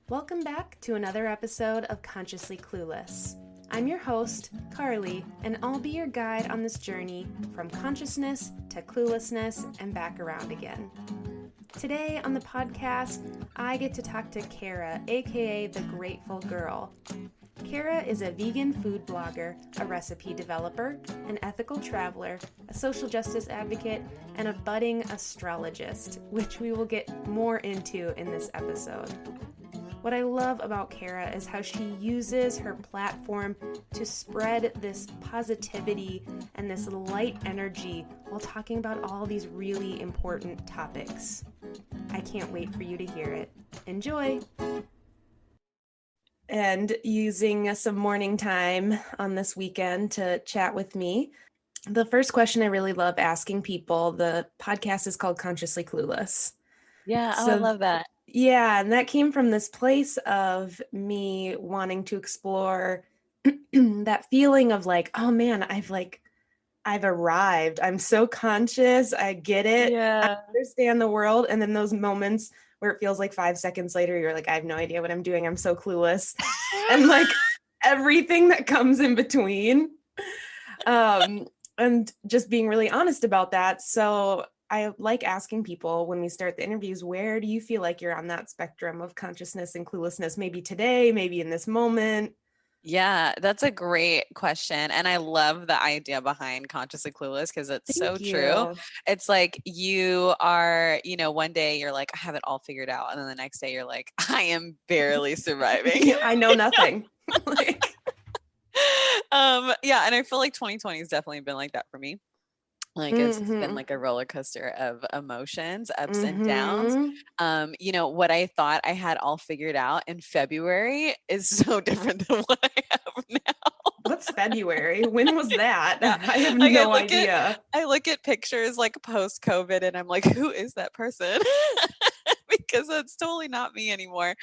Welcome back to another episode of Consciously Clueless. I'm your host, Carly, and I'll be your guide on this journey from consciousness to cluelessness and back around again. Today on the podcast, I get to talk to Cara, aka the Grateful Girl. Cara is a vegan food blogger, a recipe developer, an ethical traveler, a social justice advocate, and a budding astrologist, which we will get more into in this episode. What I love about Cara is how she uses her platform to spread this positivity and this light energy while talking about all these really important topics. I can't wait for you to hear it. Enjoy! And using some morning time on this weekend to chat with me. The first question I really love asking people, the podcast is called Consciously Clueless. Yeah, I love that. Yeah, and that came from this place of me wanting to explore that feeling of like, oh man, I've arrived. I'm so conscious. I get it. Yeah. I understand the world. And then those moments where it feels like 5 seconds later, you're like, I have no idea what I'm doing. I'm so clueless. And like everything that comes in between. And just being really honest about that. So I like asking people when we start the interviews, where do you feel like you're on that spectrum of consciousness and cluelessness? Maybe today, maybe in this moment. Yeah, that's a great question. And I love the idea behind Consciously Clueless because it's so true. It's like you are, one day you're like, I have it all figured out. And then the next day you're like, I am barely surviving. I know nothing. Yeah. And I feel like 2020 has definitely been like that for me. Like it's been like a roller coaster of emotions, ups and downs. What I thought I had all figured out in February is so different than what I have now. What's February? When was that? Yeah. I have no idea. I look at pictures like post-COVID and I'm like, who is that person? Because that's totally not me anymore.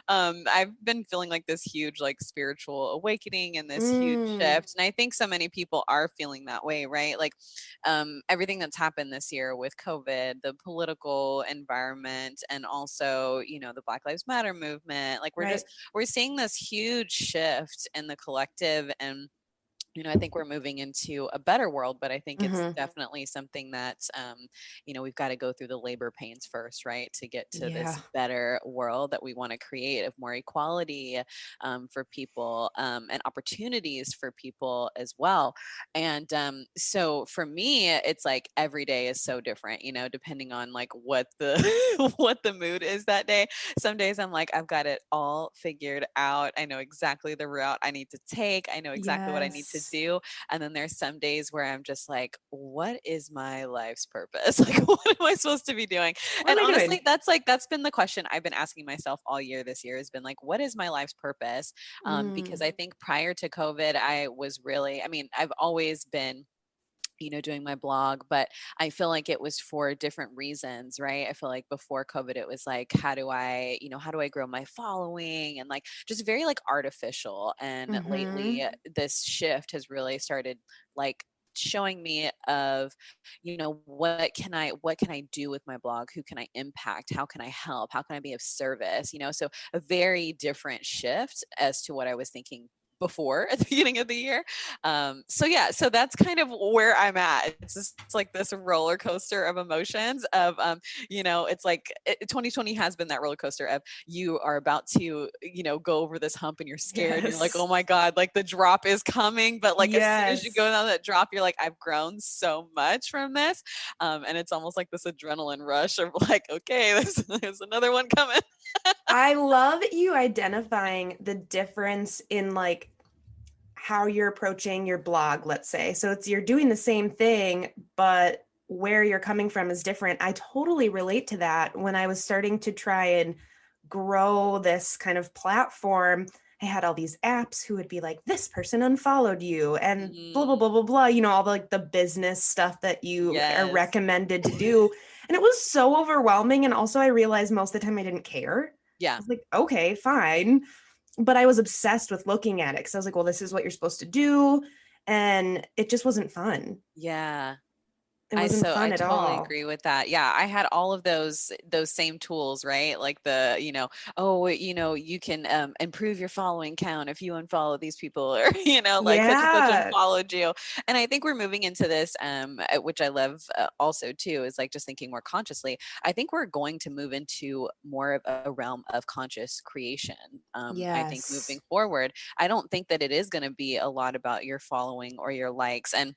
I've been feeling like this huge like spiritual awakening and this huge shift. And I think so many people are feeling that way, right? Like everything that's happened this year with COVID, the political environment, and also, the Black Lives Matter movement. Like we're seeing this huge shift in the collective, and I think we're moving into a better world, but I think it's definitely something that, we've got to go through the labor pains first, right? To get to this better world that we want to create of more equality for people and opportunities for people as well. And so for me, it's like every day is so different, depending on like what the, what the mood is that day. Some days I'm like, I've got it all figured out. I know exactly the route I need to take. I know exactly what I need to do. And then there's some days where I'm just like, what is my life's purpose? Like, what am I supposed to be doing? And honestly, that's been the question I've been asking myself all year this year has been like, what is my life's purpose? Because I think prior to COVID, I've always been doing my blog, but I feel like it was for different reasons, right? I feel like before COVID, it was like, how do I grow my following, and like just very like artificial. And lately this shift has really started like showing me of, what can I do with my blog? Who can I impact? How can I help? How can I be of service? So a very different shift as to what I was thinking before at the beginning of the year. So that's kind of where I'm at. It's like this roller coaster of emotions of, it's like 2020 has been that roller coaster of you are about to, go over this hump and you're scared. You're like, oh my God, like the drop is coming. But like, as soon as you go down that drop, you're like, I've grown so much from this. And it's almost like this adrenaline rush of like, okay, there's another one coming. I love you identifying the difference in like how you're approaching your blog, let's say. So you're doing the same thing, but where you're coming from is different. I totally relate to that. When I was starting to try and grow this kind of platform, I had all these apps who would be like, this person unfollowed you and blah, blah, blah, blah, blah, all the, like the business stuff that you are recommended to do. And it was so overwhelming. And also I realized most of the time I didn't care. Yeah. I was like, okay, fine. But I was obsessed with looking at it because I was like, well, this is what you're supposed to do. And it just wasn't fun. Yeah. It wasn't fun I at totally all. agree with that. Yeah, I had all of those same tools, right? Like the, oh, you can improve your following count if you unfollow these people, or like such and such Yeah. unfollowed you. And I think we're moving into this, which I love also too, is like just thinking more consciously. I think we're going to move into more of a realm of conscious creation. I think moving Yes. forward, I don't think that it is going to be a lot about your following or your likes. And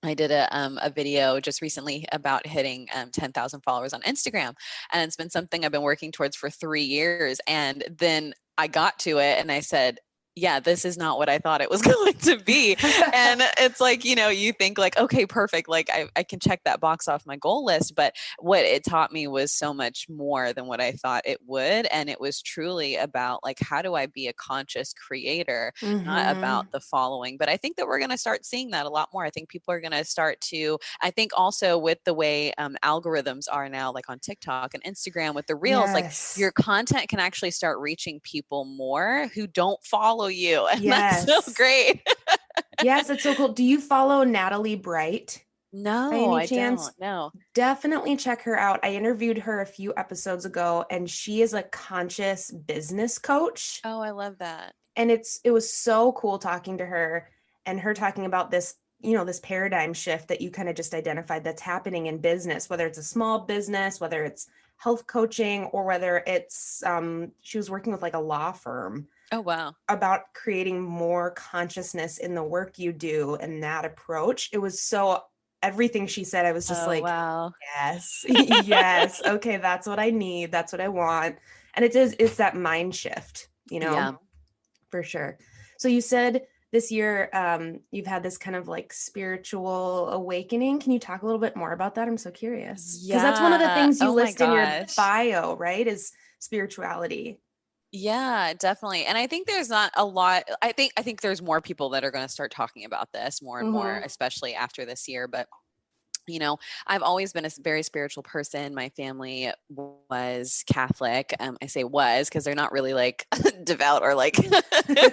I did a video just recently about hitting 10,000 followers on Instagram. And it's been something I've been working towards for 3 years. And then I got to it and I said, yeah, this is not what I thought it was going to be. And it's like, you think like, okay, perfect. Like I can check that box off my goal list. But what it taught me was so much more than what I thought it would. And it was truly about like, how do I be a conscious creator, not Mm-hmm. about the following. But I think that we're going to start seeing that a lot more. I think people are going to start to, I think also with the way algorithms are now, like on TikTok and Instagram with the reels, like Yes. your content can actually start reaching people more who don't follow you. And that's so Yes. great. Yes, it's so cool. Do you follow Natalie Bright by No, any I chance? don't. No. Definitely check her out. I interviewed her a few episodes ago, and she is a conscious business coach. Oh, I love that. And it was so cool talking to her and her talking about this, this paradigm shift that you kind of just identified that's happening in business, whether it's a small business, whether it's health coaching, or whether it's she was working with like a law firm Oh, wow. about creating more consciousness in the work you do, and that approach. It was so, everything she said, I was just Oh, like, wow. yes, yes, okay, that's what I need, that's what I want. And it's that mind shift, Yeah. for sure. So you said this year you've had this kind of like spiritual awakening. Can you talk a little bit more about that? I'm so curious, because that's one of the Yeah. things you Oh my list in your gosh. bio, right? Is spirituality. Yeah, definitely. And I think there's not a lot. I think there's more people that are going to start talking about this more and more, Mm-hmm. especially after this year. But you know, I've always been a very spiritual person. My family was Catholic. I say was because they're not really like devout or like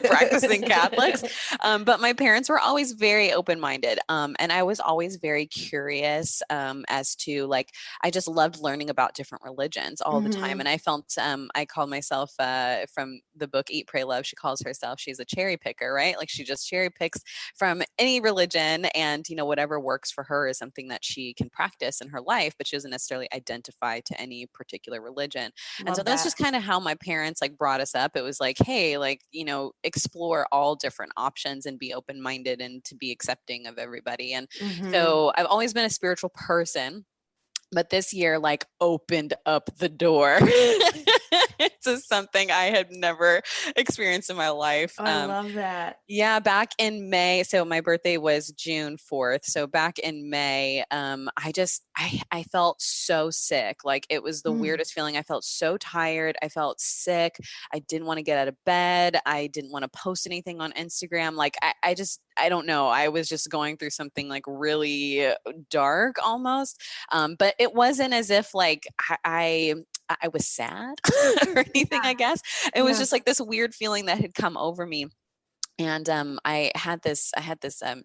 practicing Catholics. But my parents were always very open minded. And I was always very curious as to like, I just loved learning about different religions all the time. Mm-hmm. And I felt, I call myself from the book Eat, Pray, Love, she calls herself, she's a cherry picker, right? Like she just cherry picks from any religion, and whatever works for her is something that she can practice in her life, but she doesn't necessarily identify to any particular religion. And so Love that's that. just kind of how my parents like brought us up. It was like, hey, like, explore all different options and be open-minded and to be accepting of everybody. And Mm-hmm. so I've always been a spiritual person, but this year like opened up the door to something I had never experienced in my life. Oh, I love that. Yeah, back in May. So my birthday was June 4th. So back in May, I felt so sick. Like it was the Mm. weirdest feeling. I felt so tired. I felt sick. I didn't want to get out of bed. I didn't want to post anything on Instagram. Like I don't know. I was just going through something like really dark almost. But it wasn't as if like I was sad or anything, I guess. It was Yeah. just like this weird feeling that had come over me. And I had this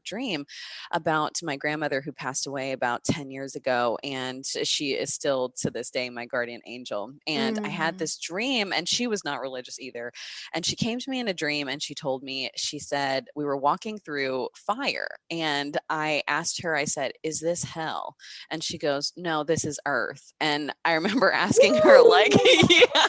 dream about my grandmother who passed away about 10 years ago, and she is still to this day my guardian angel. And I had Mm. this dream, and she was not religious either. And she came to me in a dream, and she told me, she said, we were walking through fire, and I asked her, I said, is this hell? And she goes, no, this is earth. And I remember asking her like, Woo! yeah.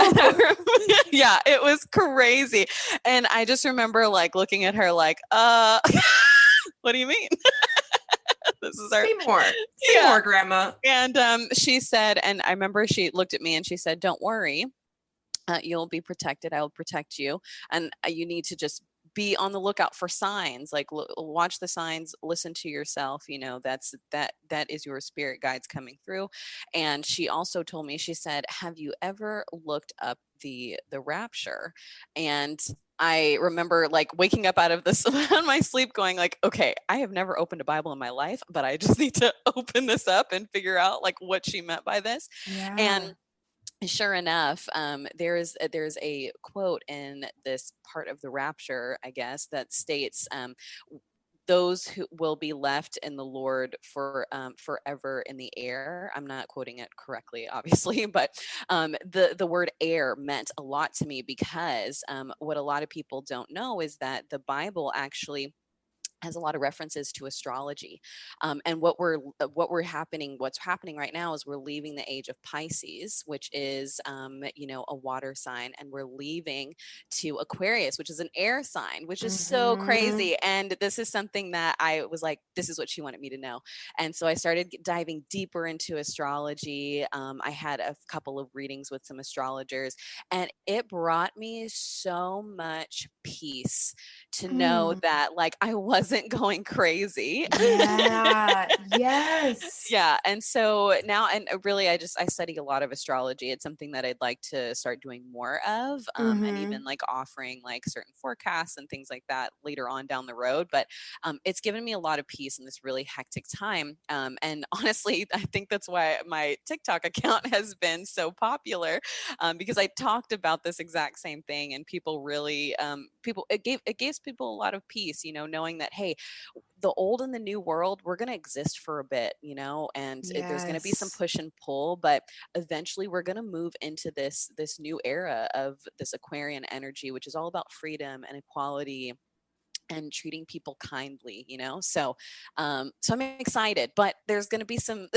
And I Oh. yeah, it was crazy. And I just remember like looking at her like, what do you mean? This is our, Say more. Say yeah. more, Grandma. And she said, and I remember she looked at me and she said, don't worry, you'll be protected. I will protect you. And you need to just be on the lookout for signs, like watch the signs, listen to yourself. That is your spirit guides coming through. And she also told me, she said, have you ever looked up the rapture? And I remember like waking up out of this on my sleep going like, okay, I have never opened a Bible in my life, but I just need to open this up and figure out like what she meant by this. Yeah. And sure enough, there's a quote in this part of the rapture, I guess, that states, those who will be left in the Lord for forever in the air. I'm not quoting it correctly, obviously, but the word air meant a lot to me because what a lot of people don't know is that the Bible actually has a lot of references to astrology, and what's happening right now is we're leaving the age of Pisces, which is a water sign, and we're leaving to Aquarius, which is an air sign, which is so Mm-hmm. crazy. And this is something that I was like, this is what she wanted me to know, and so I started diving deeper into astrology. I had a couple of readings with some astrologers, and it brought me so much peace to know Mm. that like I wasn't going crazy. Yeah. Yes. Yeah, and so now, and really I study a lot of astrology. It's something that I'd like to start doing more of, and Mm-hmm. even like offering like certain forecasts and things like that later on down the road. But it's given me a lot of peace in this really hectic time, and honestly I think that's why my TikTok account has been so popular, because I talked about this exact same thing, and people really people it gives people a lot of peace, knowing that, hey, the old and the new world, we're going to exist for a bit, and there's going to be some Yes. push and pull, but eventually we're going to move into this new era of this Aquarian energy, which is all about freedom and equality and treating people kindly, so I'm excited, but there's going to be some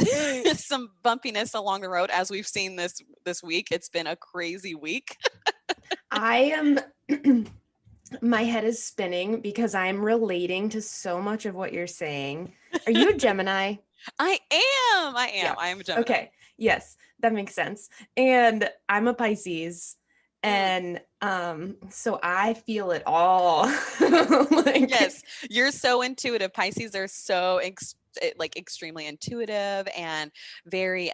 some bumpiness along the road, as we've seen this week. It's been a crazy week. I am my head is spinning because I'm relating to so much of what you're saying. Are you a Gemini? I am Yeah. I am a Gemini. Okay. Yes, that makes sense. And I'm a Pisces. Mm. And so I feel it all. Like Yes, you're so intuitive. Pisces are so like extremely intuitive and very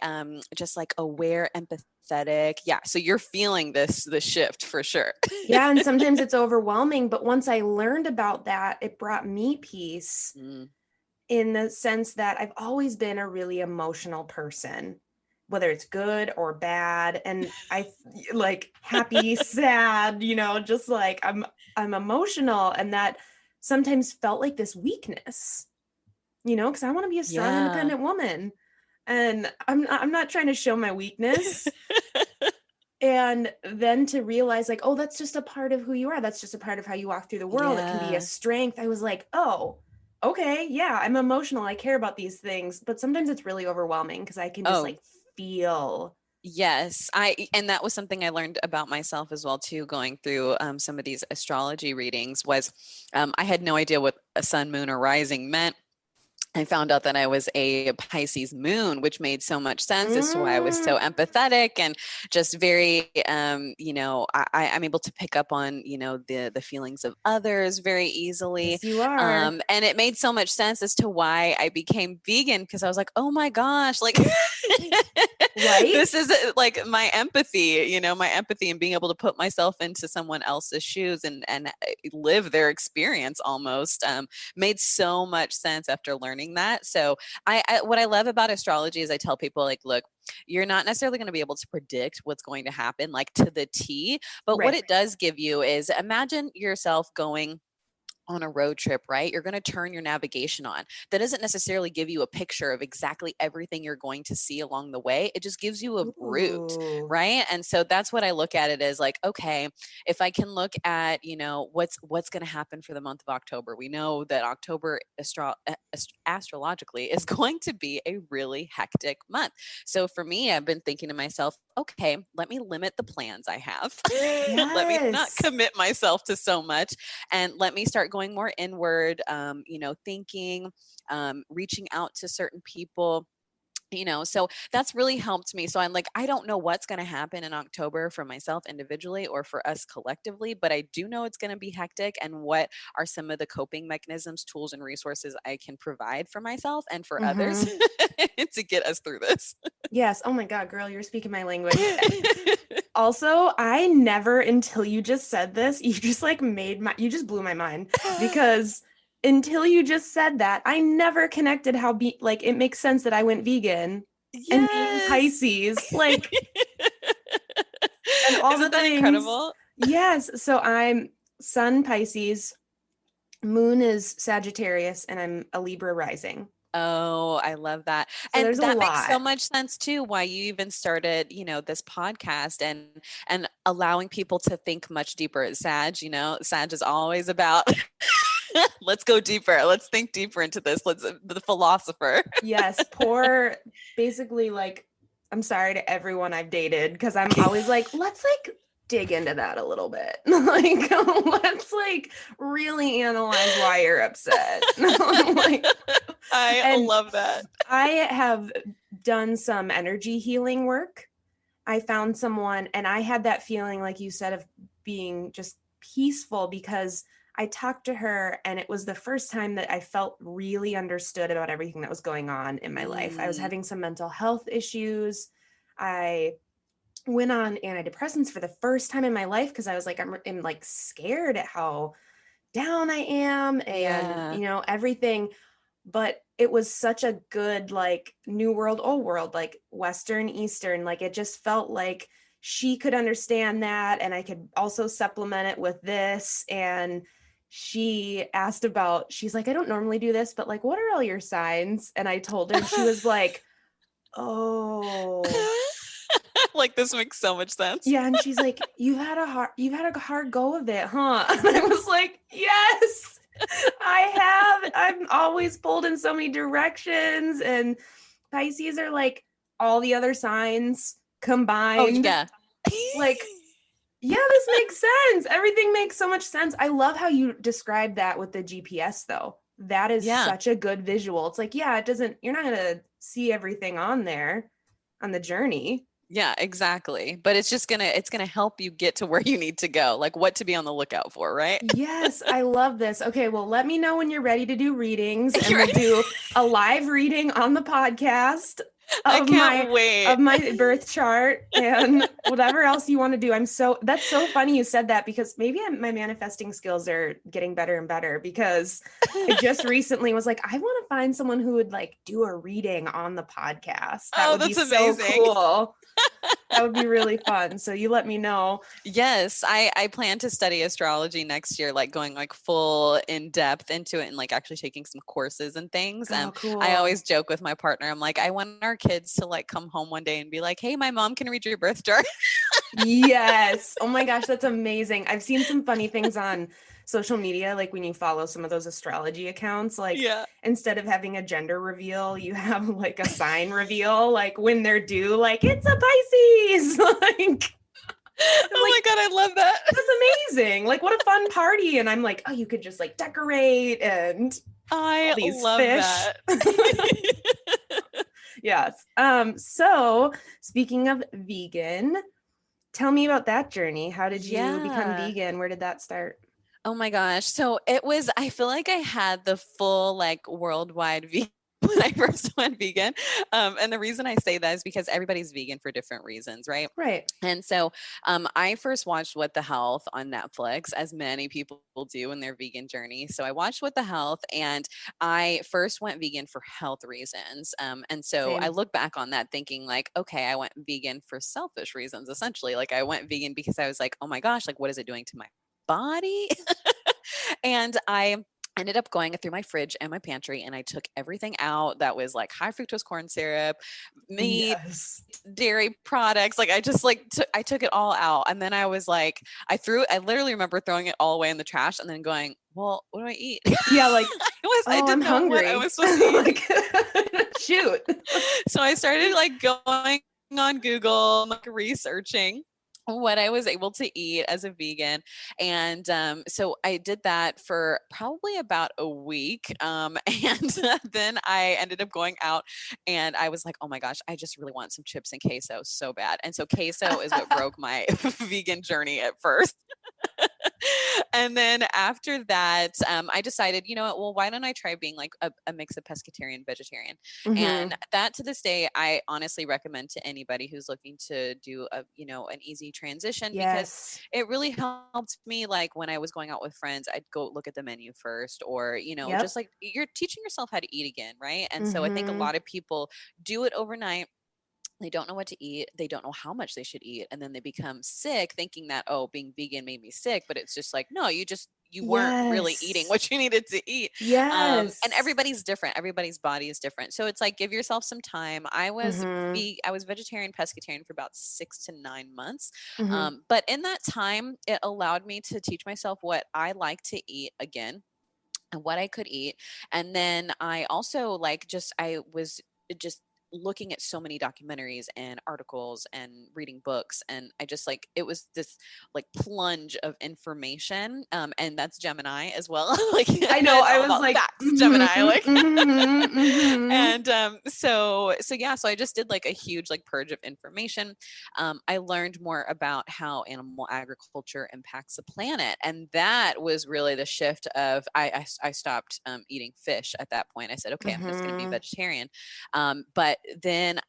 just like aware, empathetic. Yeah, so you're feeling the shift for sure. yeah, and sometimes it's overwhelming, but once I learned about that, it brought me peace Mm. in the sense that I've always been a really emotional person, whether it's good or bad. And I like happy, sad, just like I'm emotional. And that sometimes felt like this weakness, because I want to be a strong, Yeah. independent woman. And I'm not trying to show my weakness. And then to realize like, oh, that's just a part of who you are. That's just a part of how you walk through the world. It can be a Yeah. strength. I was like, oh, okay, yeah, I'm emotional. I care about these things, but sometimes it's really overwhelming because I can just Oh, like feel. yes. And that was something I learned about myself as well too, going through some of these astrology readings. Was I had no idea what a sun, moon, or rising meant. I found out that I was a Pisces moon, which made so much sense as to why I was so Mm, empathetic and just very, I'm able to pick up on, the feelings of others very easily. yes, you are. And it made so much sense as to why I became vegan, because I was like, oh my gosh, like Right? this is like my empathy and being able to put myself into someone else's shoes and live their experience almost, made so much sense after learning that. So what I love about astrology is I tell people, like, look, you're not necessarily going to be able to predict what's going to happen like to the T, but what Right. it does give you is, imagine yourself going on a road trip, right? You're going to turn your navigation on. That doesn't necessarily give you a picture of exactly everything you're going to see along the way. It just gives you a route, Ooh. right? And so that's what I look at it as, like, okay, if I can look at, what's going to happen for the month of October. We know that October astrologically is going to be a really hectic month. So for me, I've been thinking to myself, okay, let me limit the plans I have. Let me not Yes. commit myself to so much, and let me start going more inward, thinking, reaching out to certain people. So that's really helped me. So I'm like, I don't know what's going to happen in October for myself individually or for us collectively, but I do know it's going to be hectic. And what are some of the coping mechanisms, tools, and resources I can provide for myself and for others Mm-hmm. to get us through this? Yes. Oh my God, girl, you're speaking my language. Also, I never, until you just said this, you just blew my mind because until you just said that, I never connected how like it makes sense that I went vegan and being Yes. Pisces, like, and all the Isn't that things. incredible? Yes. So I'm Sun Pisces, moon is Sagittarius, and I'm a Libra rising. Oh, I love that. So And there's a that makes so lot. much sense too, why you even started, this podcast and allowing people to think much deeper at Sag, Sag is always about let's go deeper. Let's think deeper into this. Let's the philosopher. Yes, poor, basically, like, I'm sorry to everyone I've dated, because I'm always like, let's like dig into that a little bit. Like, let's like really analyze why you're upset. Like, I and love that. I have done some energy healing work. I found someone, and I had that feeling, like you said, of being just peaceful, because I talked to her, and it was the first time that I felt really understood about everything that was going on in my life. I was Mm, having some mental health issues. I went on antidepressants for the first time in my life, because I was like, I'm like scared at how down I am, and yeah. everything. But it was such a good, like, new world, old world, like Western, Eastern, like it just felt like she could understand that, and I could also supplement it with this. And she asked about, she's like, I don't normally do this, but like, what are all your signs? And I told her, and she was like, oh, Like this makes so much sense. yeah. And she's like, you've had a hard go of it, huh? And I was like, yes, I have. I'm always pulled in so many directions. And Pisces are like all the other signs Oh combined. yeah. Like, yeah, this makes sense. Everything makes so much sense. I love how you described that with the GPS, though. That is Yeah. such a good visual. It's like, yeah, you're not going to see everything on there on the journey. Yeah, exactly. But it's gonna help you get to where you need to go, like what to be on the lookout for, right? Yes, I love this. Okay, well, let me know when you're ready to do readings, and we'll Right. do a live reading on the podcast I of can't my wait. of my birth chart, and whatever else you want to do. That's so funny you said that, because maybe my manifesting skills are getting better and better, because I just recently was like, I want to find someone who would like do a reading on the podcast. That Oh, would be that's so amazing. cool. That would be really fun. So you let me know. Yes, I plan to study astrology next year, like going like full in depth into it and like actually taking some courses and things. Oh, I cool. always joke with my partner, I'm like, I want our kids to like come home one day and be like, hey, my mom can read your birth chart. Yes. Oh my gosh, that's amazing. I've seen some funny things on social media, like when you follow some of those astrology accounts, like Yeah. instead of having a gender reveal, you have like a sign reveal, like when they're due, like it's a Pisces. Like, I'm Oh like, my God, I love that. that's amazing. Like, what a fun party. And I'm like, oh, you could just like decorate and all I these love fish. that. Yes. So speaking of vegan, tell me about that journey. How did you become Yeah. vegan? Where did that start? Oh my gosh. So I feel like I had the full like worldwide vegan when I first went vegan. And the reason I say that is because everybody's vegan for different reasons, right? Right. And so I first watched What the Health on Netflix, as many people do in their vegan journey. So I watched What the Health, and I first went vegan for health reasons. And so I Same. look back on that thinking, like, okay, I went vegan for selfish reasons, essentially. Like, I went vegan because I was like, oh my gosh, like, what is it doing to my body? And I ended up going through my fridge and my pantry, and I took everything out that was like high fructose corn syrup, meat, Yes. dairy products. Like I just like I took it all out, and then I was like, I literally remember throwing it all away in the trash and then going, well, what do I eat? Yeah, like, I oh, I'm didn't know what I hungry. was supposed to eat. Like, shoot. So I started like going on Google, like researching what I was able to eat as a vegan. And so I did that for probably about a week. And then I ended up going out, and I was like, oh my gosh, I just really want some chips and queso so bad. And so queso is what broke my vegan journey at first. And then after that, I decided, you know what, well, why don't I try being like a mix of pescatarian, vegetarian? Hmm. And that to this day, I honestly recommend to anybody who's looking to do an easy transition, because Yes. it really helped me. Like when I was going out with friends, I'd go look at the menu first, or, just Yep. like you're teaching yourself how to eat again. Right. And so I think a Hmm. lot of people do it overnight, They don't know what to eat. They don't know how much they should eat. And then they become sick thinking that, oh, being vegan made me sick. But it's just like, no, you weren't really eating Yes. what you needed to eat. And Yes. everybody's different. Everybody's body is different. So it's like, give yourself some time. Mm-hmm. I was vegetarian, pescatarian for about 6 to 9 months. Mm-hmm. But in that time, it allowed me to teach myself what I like to eat again and what I could eat. And then I also I was just looking at so many documentaries and articles and reading books, and I just like, it was this like plunge of information, and that's Gemini as well. Like I know. it's I all was about like, facts, Gemini, like. mm-hmm. And so yeah, so I just did like a huge like purge of information. I learned more about how animal agriculture impacts the planet, and that was really the shift of I stopped eating fish at that point. I said, okay, I'm just going to be Mm-hmm. vegetarian. But then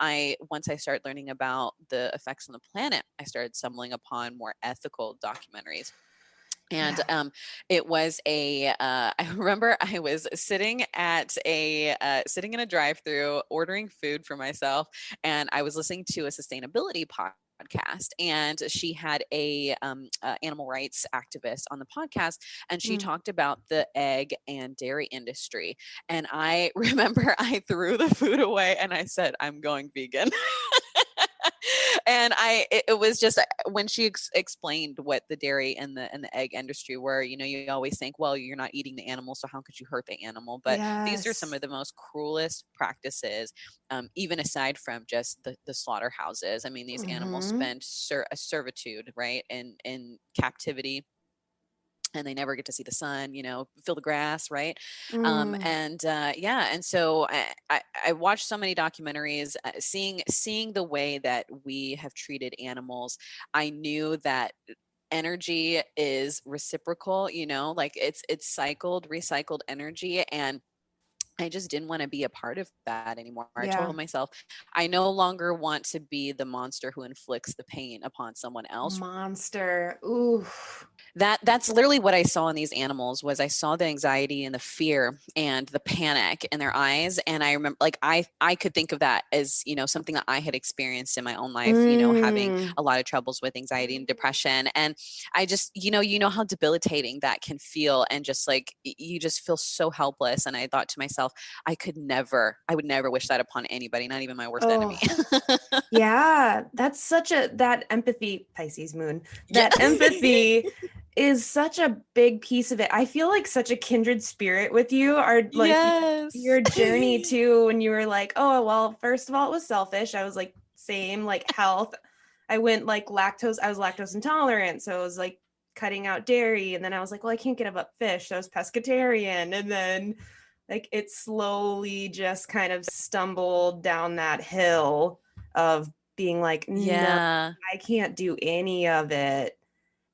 once I started learning about the effects on the planet, I started stumbling upon more ethical documentaries. And Yeah. it was I remember I was sitting in a drive-through ordering food for myself, and I was listening to a sustainability podcast, and she had a animal rights activist on the podcast, and she Mm. talked about the egg and dairy industry. And I remember I threw the food away and I said, I'm going vegan. And it was just when she explained what the dairy and the egg industry were, you always think, well, you're not eating the animal, so how could you hurt the animal? But these are some Yes. of the most cruelest practices, even aside from just the slaughterhouses. I mean, these animals Mm-hmm. spend a servitude, right, in captivity, and they never get to see the sun, feel the grass, right? Mm. Yeah, and so I watched so many documentaries, seeing the way that we have treated animals. I knew that energy is reciprocal, like it's recycled energy, and I just didn't want to be a part of that anymore. I Yeah. told myself, I no longer want to be the monster who inflicts the pain upon someone else. Monster. Ooh. That's literally what I saw in these animals. Was I saw the anxiety and the fear and the panic in their eyes. And I remember, like, I could think of that as, something that I had experienced in my own life, having Mm. a lot of troubles with anxiety and depression. And I just, you know how debilitating that can feel, and just like you just feel so helpless. And I thought to myself, I would never wish that upon anybody, not even my worst enemy. Oh. Yeah, that's that empathy, Pisces moon, Yeah. that empathy is such a big piece of it. I feel like such a kindred spirit with you, are like Yes. your journey too, when you were like, oh, well, first of all, it was selfish. I was like, same, like health. I went like I was lactose intolerant. So I was like cutting out dairy. And then I was like, well, I can't give up fish. So I was pescatarian. And then like it slowly just kind of stumbled down that hill of being like, no, Yeah. I can't do any of it.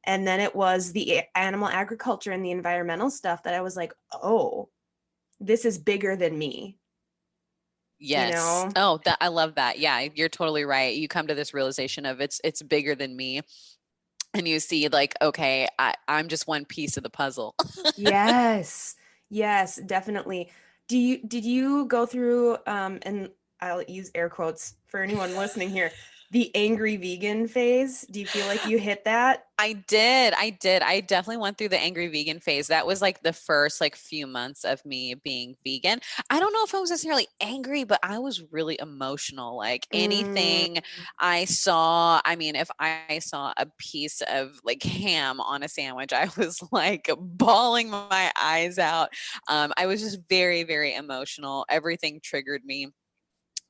And then it was the animal agriculture and the environmental stuff that I was like, oh, this is bigger than me, you Yes. know? Oh, that I love that. Yeah, you're totally right. You come to this realization of it's bigger than me, and you see like, okay, I'm just one piece of the puzzle. Yes. Yes, definitely. Did you go through and I'll use air quotes for anyone listening here, the angry vegan phase? Do you feel like you hit that? I did. I did. I definitely went through the angry vegan phase. That was like the first like few months of me being vegan. I don't know if I was necessarily angry, but I was really emotional. Like Mm, anything I saw, I mean, if I saw a piece of like ham on a sandwich, I was like bawling my eyes out. I was just very, very emotional. Everything triggered me.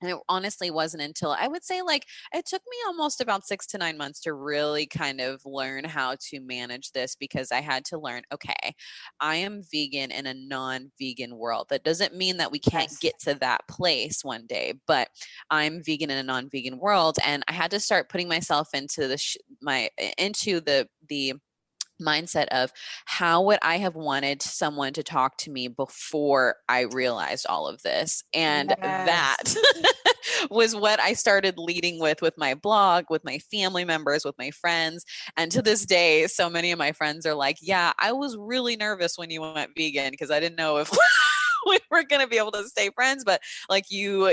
And it honestly wasn't until, I would say, like, it took me almost about 6 to 9 months to really kind of learn how to manage this, because I had to learn, okay, I am vegan in a non-vegan world. That doesn't mean that we can't yes. get to that place one day, but I'm vegan in a non-vegan world, and I had to start putting myself into the mindset of how would I have wanted someone to talk to me before I realized all of this. And that Yes. was what I started leading with my blog, with my family members, with my friends. And to this day, so many of my friends are like, yeah, I was really nervous when you went vegan because I didn't know if we weren't going to be able to stay friends, but like you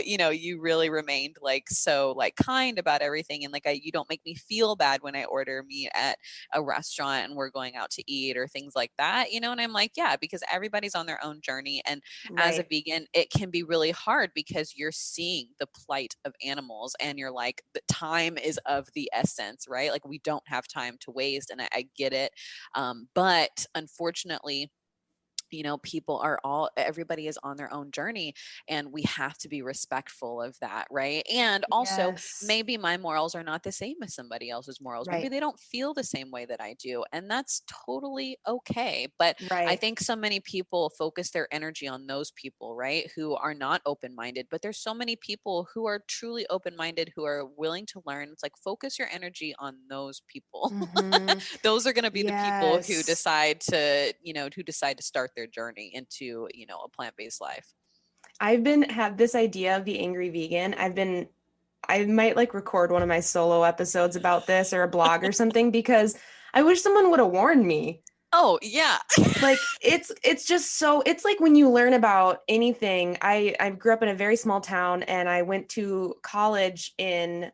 really remained like so like kind about everything. And like, you don't make me feel bad when I order meat at a restaurant and we're going out to eat or things like that, and I'm like, yeah, because everybody's on their own journey. And as a Right. vegan, it can be really hard because you're seeing the plight of animals and you're like, the time is of the essence, right? Like we don't have time to waste. And I get it. But unfortunately, everybody is on their own journey, and we have to be respectful of that, right? And also, Yes. maybe my morals are not the same as somebody else's morals. Maybe Right. they don't feel the same way that I do, and that's totally okay. But I Right. think so many people focus their energy on those people, right, who are not open-minded. But there's so many people who are truly open-minded, who are willing to learn. It's like, focus your energy on those people. Mm-hmm. Those are going to be the people who Yes. decide to start their journey into, a plant-based life. I've been have this idea of the angry vegan. I might like record one of my solo episodes about this or a blog or something because I wish someone would have warned me. Oh, yeah. Like it's just so it's like when you learn about anything. I grew up in a very small town and I went to college in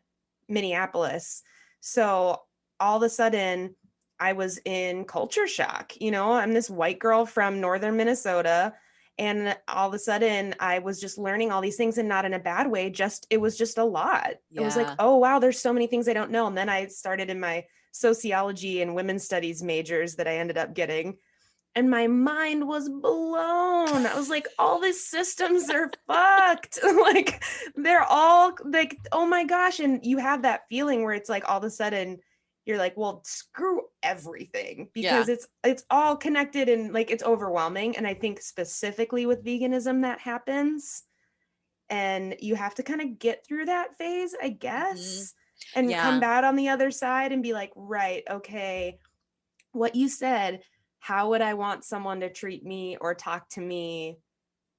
Minneapolis. So all of a sudden I was in culture shock. I'm this white girl from northern Minnesota, and all of a sudden I was just learning all these things, and not in a bad way, just it was just a lot. It was like, Yeah. oh wow, there's so many things I don't know. And then I started in my sociology and women's studies majors that I ended up getting. And my mind was blown. I was like, all these systems are fucked. Like, they're all like, oh my gosh. And you have that feeling where it's like all of a sudden you're like, well, screw everything Yeah. because it's all connected and like it's overwhelming. And I think specifically with veganism that happens. And you have to kind of get through that phase, I Hmm. guess, and come Yeah. out on the other side and be like, right, okay, what you said, how would I want someone to treat me or talk to me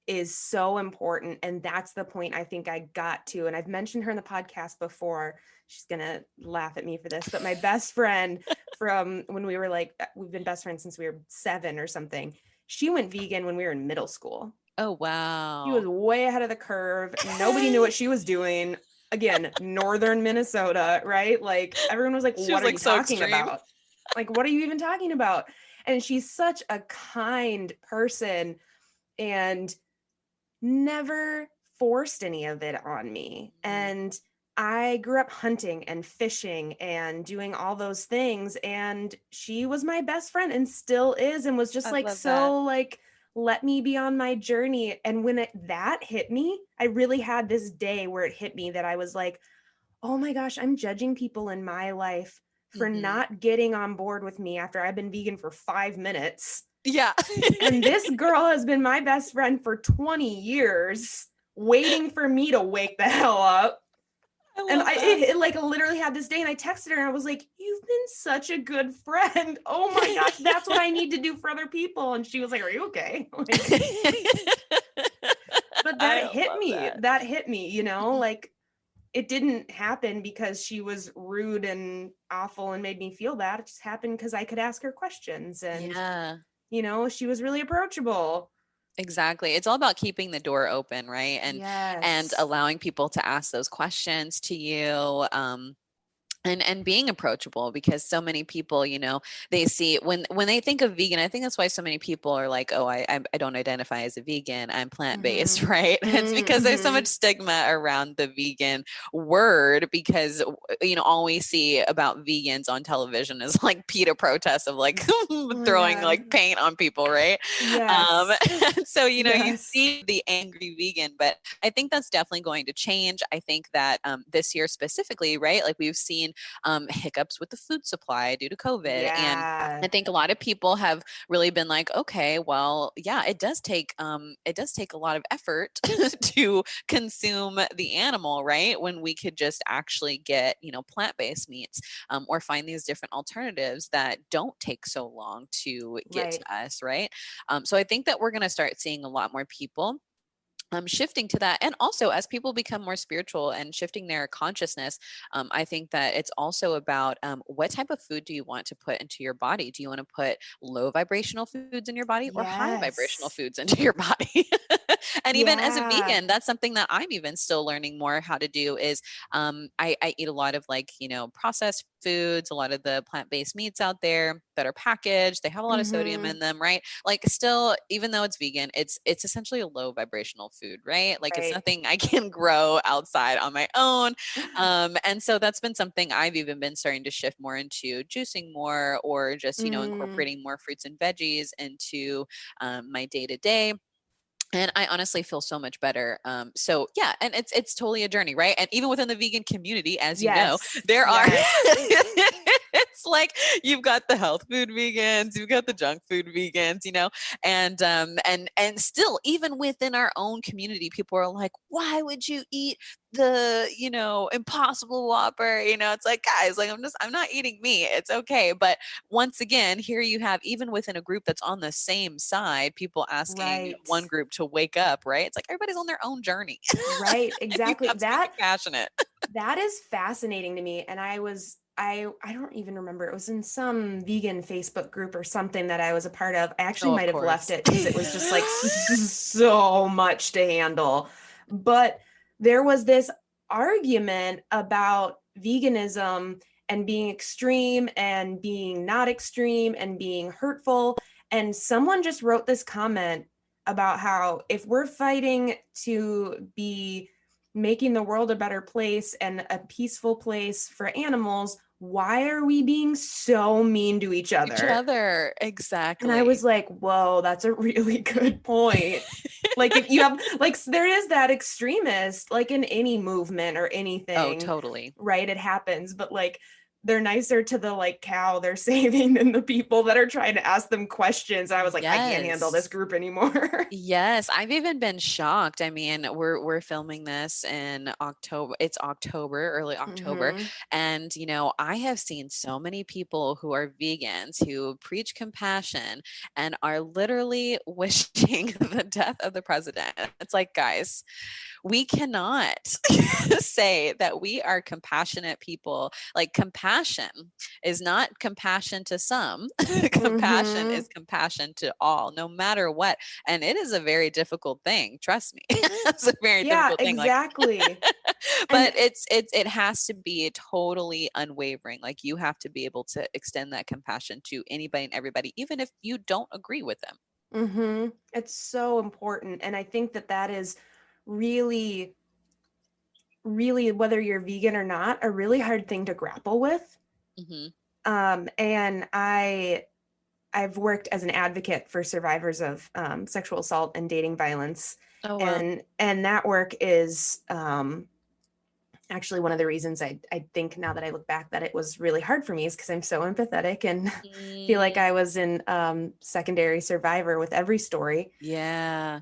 is so important. And that's the point I think I got to. And I've mentioned her in the podcast before. She's going to laugh at me for this, but my best friend from when we were like, we've been best friends since we were 7 or something. She went vegan when we were in middle school. Oh, She was wow. way ahead of the curve. Nobody knew what she was doing. Again, northern Minnesota, right? Like everyone was like, She what was are like you so talking extreme. about? Like, what are you even talking about? And she's such a kind person and never forced any of it on me. Mhm. And I grew up hunting and fishing and doing all those things. And she was my best friend and still is, and was just I like, love that. so like, let me be on my journey. And when that hit me, I really had this day where it hit me that I was like, oh my gosh, I'm judging people in my life for Hmm. not getting on board with me after I've been vegan for 5 minutes. Yeah. And this girl has been my best friend for 20 years, waiting for me to wake the hell up. I And love that. it like literally had this day, and I texted her and I was like, you've been such a good friend. Oh my gosh, that's what I need to do for other people. And she was like, are you okay? Like, but I that hit love me. that. That hit me, Mhm. like it didn't happen because she was rude and awful and made me feel bad. It just happened because I could ask her questions, and Yeah. she was really approachable. Exactly. It's all about keeping the door open, right? And Yes. allowing people to ask those questions to you. And being approachable, because so many people, they see when they think of vegan. I think that's why so many people are like, oh, I don't identify as a vegan, I'm plant-based. Mm-hmm. Right? It's because there's so Mm-hmm. much stigma around the vegan word, because all we see about vegans on television is like PETA protests of like Oh my throwing God. like paint on people, right? um Yes. so you Yes. see the angry vegan, but I think that's definitely going to change. I think that this year specifically, right, like we've seen hiccups with the food supply due to COVID. And I Yeah. think a lot of people have really been like, okay, well, yeah, it does take a lot of effort to consume the animal, right? When we could just actually get, plant-based meats, or find these different alternatives that don't take so long to get Right. to us, right? So I think that we're going to start seeing a lot more people shifting to that. And also, as people become more spiritual and shifting their consciousness, I think that it's also about what type of food do you want to put into your body? Do you want to put low vibrational foods in your body or high vibrational Yes. foods into your body? And even as a Yeah. vegan, that's something that I'm even still learning more how to do is I eat a lot of like, processed foods, a lot of the plant-based meats out there that are packaged. They have a lot of sodium Mm-hmm. in them, right? Like still, even though it's vegan, it's essentially a low vibrational food, right? Like it's Right. nothing I can grow outside on my own. And so that's been something I've even been starting to shift more into, juicing more, or just, Mm. incorporating more fruits and veggies into my day to day. And I honestly feel so much better. So yeah, and it's totally a journey, right? And even within the vegan community, as you know, Yes. there are Yes. it's like you've got the health food vegans, you've got the junk food vegans, and still even within our own community, people are like, why would you eat the impossible whopper? It's like, guys, like I'm not eating meat. It's okay. But once again, here you have, even within a group that's on the same side, people asking Right. one group to wake up, right? It's like everybody's on their own journey. Right. And you Exactly. have to be compassionate. That is fascinating to me. And I don't even remember. It was in some vegan Facebook group or something that I was a part of. I actually Oh, of might have left course. it because it was just like so much to handle. But there was this argument about veganism and being extreme and being not extreme and being hurtful. And someone just wrote this comment about how if we're fighting to be making the world a better place and a peaceful place for animals, why are we being so mean to each Each other? other. And I Exactly. was like, whoa, that's a really good point. Like, if you have, like, there is that extremist, like in any movement or Oh, anything, totally. right? It happens, but like, they're nicer to the like cow they're saving than the people that are trying to ask them questions. I was like, I can't handle this Yes. group anymore. Yes, I've even been shocked. I mean, we're filming this in October. It's October, early October, Mm-hmm. and I have seen so many people who are vegans who preach compassion and are literally wishing the death of the president. It's like, guys, we cannot say that we are compassionate people. Like, compassion is not compassion to some. Compassion Mm-hmm. is compassion to all, no matter what. And it is a very difficult thing. Trust me. It's a very Yeah, difficult thing. Like, exactly. And but it has to be totally unwavering. Like, you have to be able to extend that compassion to anybody and everybody, even if you don't agree with them. it's so important. And I think that that is really, really, whether you're vegan or not, a really hard thing to grapple with. Hmm. And I've worked as an advocate for survivors of sexual assault and dating violence, Oh, wow. and that work is actually one of the reasons I think now that I look back that it was really hard for me is because I'm so empathetic and feel like I Mm, was in secondary survivor with every story. yeah.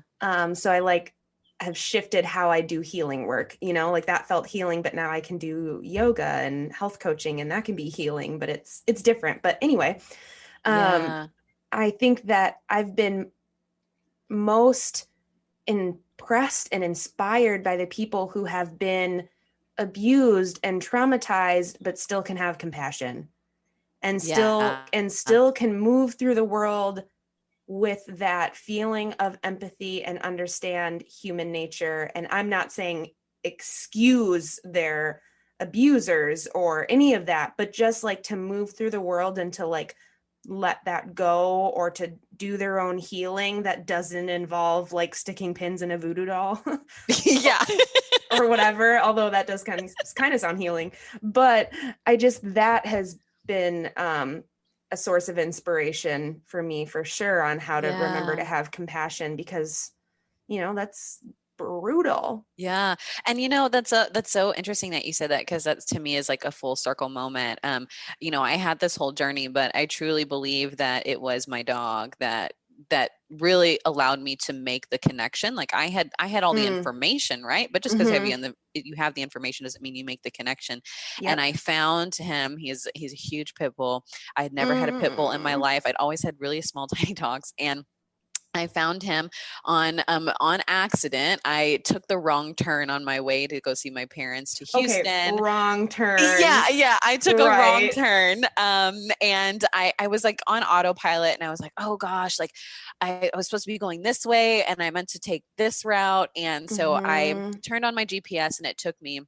So I like have shifted how I do healing work, like that felt healing, but now I can do yoga and health coaching and that can be healing, but it's different. But anyway, um, Yeah. I think that I've been most impressed and inspired by the people who have been abused and traumatized, but still can have compassion and still Yeah. and still can move through the world with that feeling of empathy and understand human nature. And I'm not saying excuse their abusers or any of that, but just like to move through the world and to like let that go or to do their own healing that doesn't involve like sticking pins in a voodoo doll Yeah. or whatever, although that does kind of sound healing. But I just, that has been a source of inspiration for me for sure on how to remember to Yeah. have compassion because that's brutal. Yeah. And that's so interesting that you said that, because that's, to me, is like a full circle moment. I had this whole journey, but I truly believe that it was my dog that really allowed me to make the connection. Like, I had all the Mm. information, right? But just because Mm-hmm. you have the information doesn't mean you make the connection. And Yep. I found him. He's a huge pit bull. I had never had a pit bull in my Mm. life. I'd always had really small tiny dogs. And I found him on accident. I took the wrong turn on my way to go see my parents to Houston. Okay, wrong turn. Yeah, I took a wrong Right. turn. And I was like on autopilot, and I was like, oh gosh, like I was supposed to be going this way, and I meant to take this route. And so I Mhm. turned on my GPS, and it took me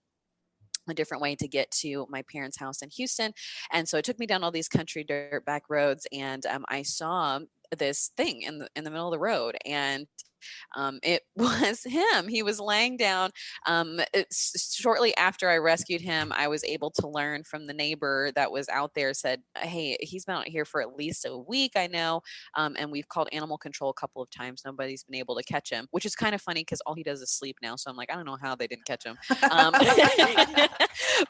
a different way to get to my parents' house in Houston. And so it took me down all these country dirt back roads, and I saw this thing in the middle of the road, and it was him. He was laying down. Shortly after I rescued him, I was able to learn from the neighbor that was out there, said, hey, he's been out here for at least a week, I know. And we've called animal control a couple of times. Nobody's been able to catch him, which is kind of funny because all he does is sleep now. So I'm like, I don't know how they didn't catch him.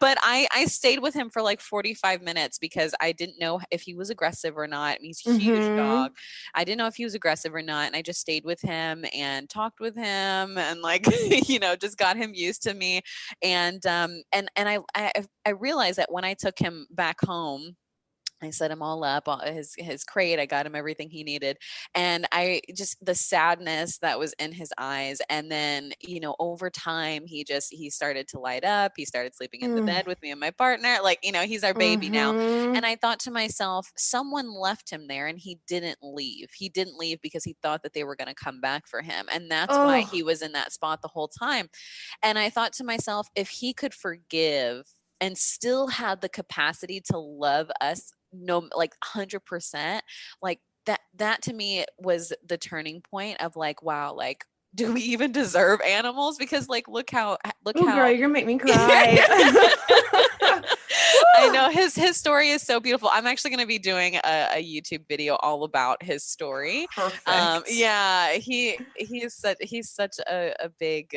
But I stayed with him for like 45 minutes because I didn't know if he was aggressive or not. I mean, he's a huge dog. I didn't know if he was aggressive or not. And I just stayed with him and talked with him and like, just got him used to me. And I realized that when I took him back home, I set him all up, his crate. I got him everything he needed. And I just, the sadness that was in his eyes. And then, over time, he started to light up. He started sleeping in the bed with me and my partner. Like, he's our baby now. And I thought to myself, someone left him there and he didn't leave. He didn't leave because he thought that they were going to come back for him. And that's why he was in that spot the whole time. And I thought to myself, if he could forgive and still had the capacity to love us, no, like 100%, like that to me was the turning point of like, wow, like, do we even deserve animals? Because like, look how girl, you're gonna make me cry. I know his story is so beautiful. I'm actually going to be doing a YouTube video all about his story. Perfect. Yeah, he's such a big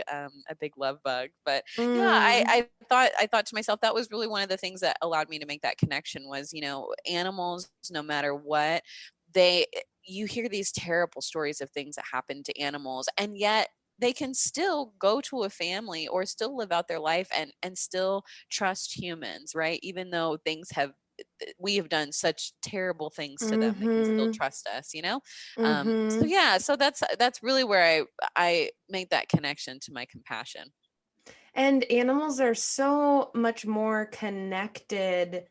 love bug. But yeah, I thought to myself, that was really one of the things that allowed me to make that connection was, animals, no matter what, you hear these terrible stories of things that happen to animals, and yet they can still go to a family or still live out their life and still trust humans, right? Even though we have done such terrible things to them, they can still trust us, So yeah, so that's really where I make that connection to my compassion. And animals are so much more connected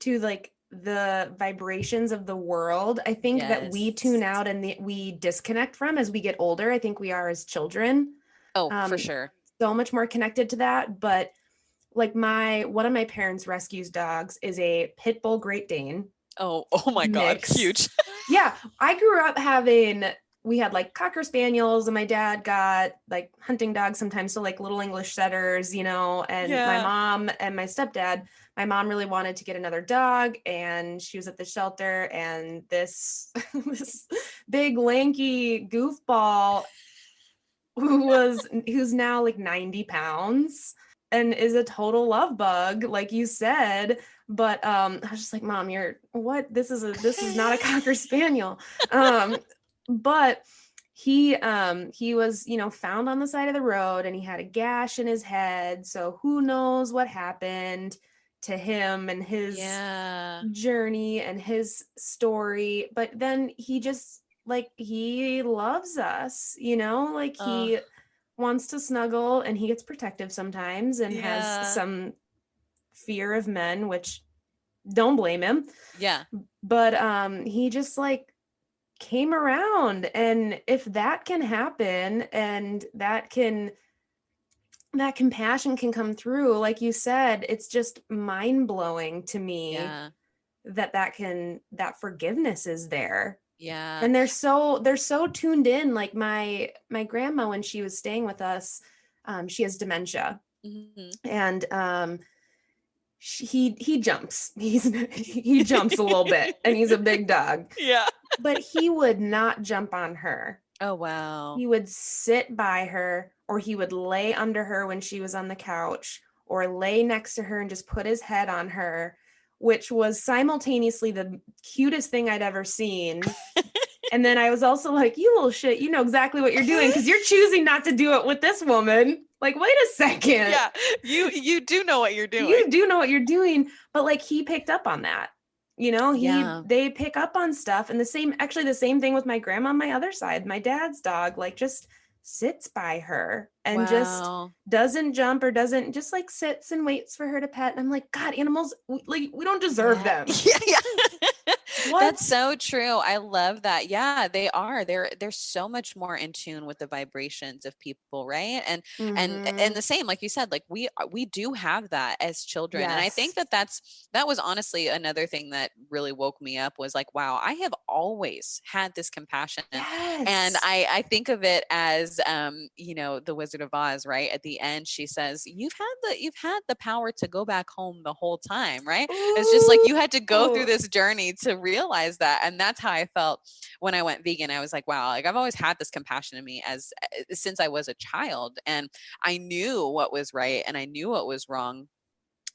to like the vibrations of the world. I think that we tune out and we disconnect from as we get older. I think we are as children. Oh, for sure. So much more connected to that. But like one of my parents' rescues dogs is a pit bull Great Dane. Oh my God, huge. Yeah, I grew up we had like Cocker Spaniels, and my dad got like hunting dogs sometimes, so like little English setters, and my mom and my stepdad, my mom really wanted to get another dog, and she was at the shelter, and this big lanky goofball who's now like 90 pounds and is a total love bug, like you said. But I was just like, Mom, this is not a Cocker Spaniel. But he was, found on the side of the road, and he had a gash in his head. So who knows what happened to him and his journey and his story. But then he just he loves us, he wants to snuggle, and he gets protective sometimes and has some fear of men, which don't blame him. Yeah. But he just came around, and if that can happen and that compassion can come through, like you said, it's just mind-blowing to me that forgiveness is there. Yeah. And they're so tuned in. Like my grandma, when she was staying with us, she has dementia. And he jumps. He jumps a little bit, and he's a big dog. Yeah. But he would not jump on her. Oh, wow. He would sit by her, or he would lay under her when she was on the couch, or lay next to her and just put his head on her, which was simultaneously the cutest thing I'd ever seen. And then I was also like, you little shit, you know exactly what you're doing, because you're choosing not to do it with this woman. Like, wait a second. Yeah, you do know what you're doing. You do know what you're doing. But he picked up on that. You know, Yeah. they pick up on stuff. And the same thing with my grandma on my other side. My dad's dog, like, just sits by her and just Wow. doesn't jump or doesn't, just like sits and waits for her to pet. And I'm like, God, animals, we don't deserve Yeah. them. Yeah. Yeah. What? That's so true. I love that. Yeah, they are. They're so much more in tune with the vibrations of people, right? And Mm-hmm. the same, like you said, like we do have that as children. And I think Yes. that was honestly another thing that really woke me up was like, wow, I have always had this compassion. And Yes. I think of it as the Wizard of Oz, right? At the end, she says, you've had the power to go back home the whole time, right? It's just like Ooh. you had to go through this journey to realize that. And that's how I felt when I went vegan. I was like, wow, like I've always had this compassion in me as since I was a child. And I knew what was right and I knew what was wrong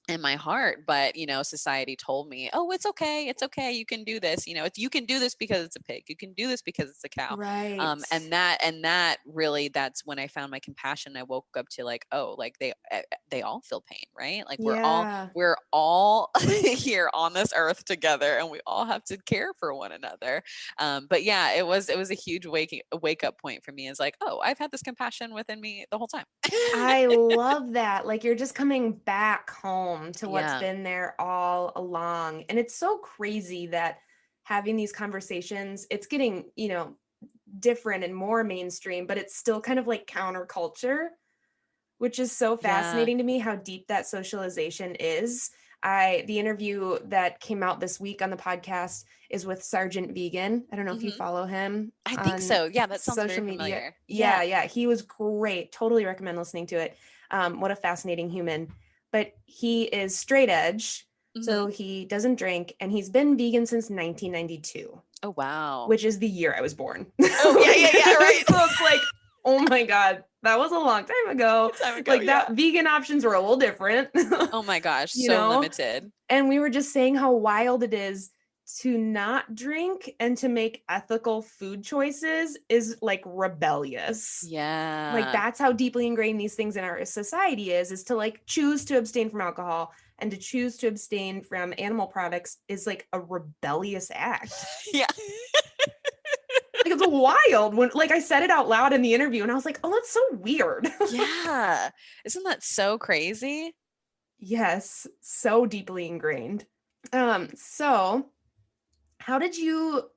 in my heart, but society told me, oh, it's okay, you can do this, you can do this because it's a pig, you can do this because it's a cow. Right. And that really, that's when I found my compassion. I woke up to like, oh, like they all feel pain, right? Like Yeah. we're all here on this earth together and we all have to care for one another. But yeah, it was a huge wake up point for me. Is like, oh, I've had this compassion within me the whole time. I love that. Like, you're just coming back home to what's Yeah. been there all along. And it's so crazy that having these conversations, it's getting, different and more mainstream, but it's still kind of like counterculture, which is so Yeah. fascinating to me how deep that socialization is. The interview that came out this week on the podcast is with Sergeant Vegan. I don't know if you Hmm. follow him I think on so. Yeah, that sounds very social media. familiar. Yeah, Yeah. yeah, he was great. Totally recommend listening to it. What a fascinating human. But he is straight edge, Hmm. so he doesn't drink, and he's been vegan since 1992, Oh, wow. which is the year I was born. Oh, yeah, Like, yeah, yeah, right. so it's like, oh my God, that was a long time ago. Time ago, Like, yeah. that vegan options were a little different, Oh my gosh, you so know? limited. And we were just saying how wild it is to not drink and to make ethical food choices is like rebellious. Like, Yeah. that's how deeply ingrained these things in our society is to like choose to abstain from alcohol and to choose to abstain from animal products is like a rebellious act. Yeah. Like, it's wild when, like, I said it out loud in the interview and I was like, oh, that's so weird. Yeah. Isn't that so crazy? Yes, so deeply ingrained. So how did you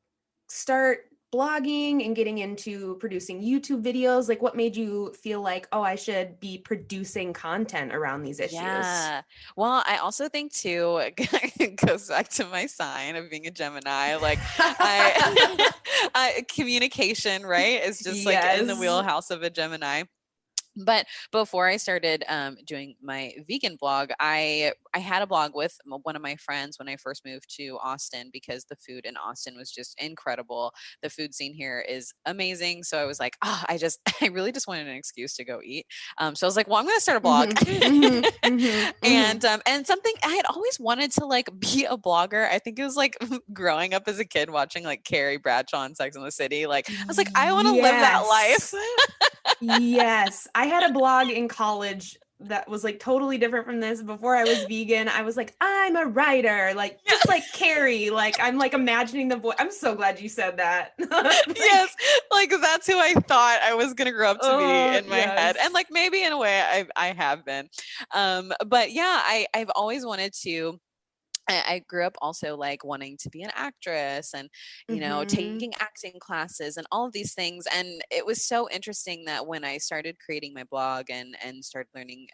start blogging and getting into producing YouTube videos? Like, what made you feel like, oh, I should be producing content around these issues? Yeah. Well, I also think too, it goes back to my sign of being a Gemini. Like I, communication, right, is just like in the Yes. wheelhouse of a Gemini. But before I started doing my vegan blog, I had a blog with one of my friends when I first moved to Austin because the food in Austin was just incredible. The food scene here is amazing. So I was like, I really just wanted an excuse to go eat. So I was like, well, I'm going to start a blog. Mm-hmm, mm-hmm, mm-hmm, mm-hmm. And something I had always wanted to like be a blogger. I think it was like growing up as a kid watching like Carrie Bradshaw on Sex and the City. Like I was like, I want to live that life. Yes. Yes. I had a blog in college that was like totally different from this. Before I was vegan, I was like, I'm a writer, like Yeah. just like Carrie. Like, I'm like imagining the voice. I'm so glad you said that. Like, Yes, like that's who I thought I was gonna grow up to be oh, in my head, and yes. like maybe in a way I have been, but yeah, I've always wanted to. I grew up also like wanting to be an actress and Mm-hmm. taking acting classes and all of these things. And it was so interesting that when I started creating my blog and started learning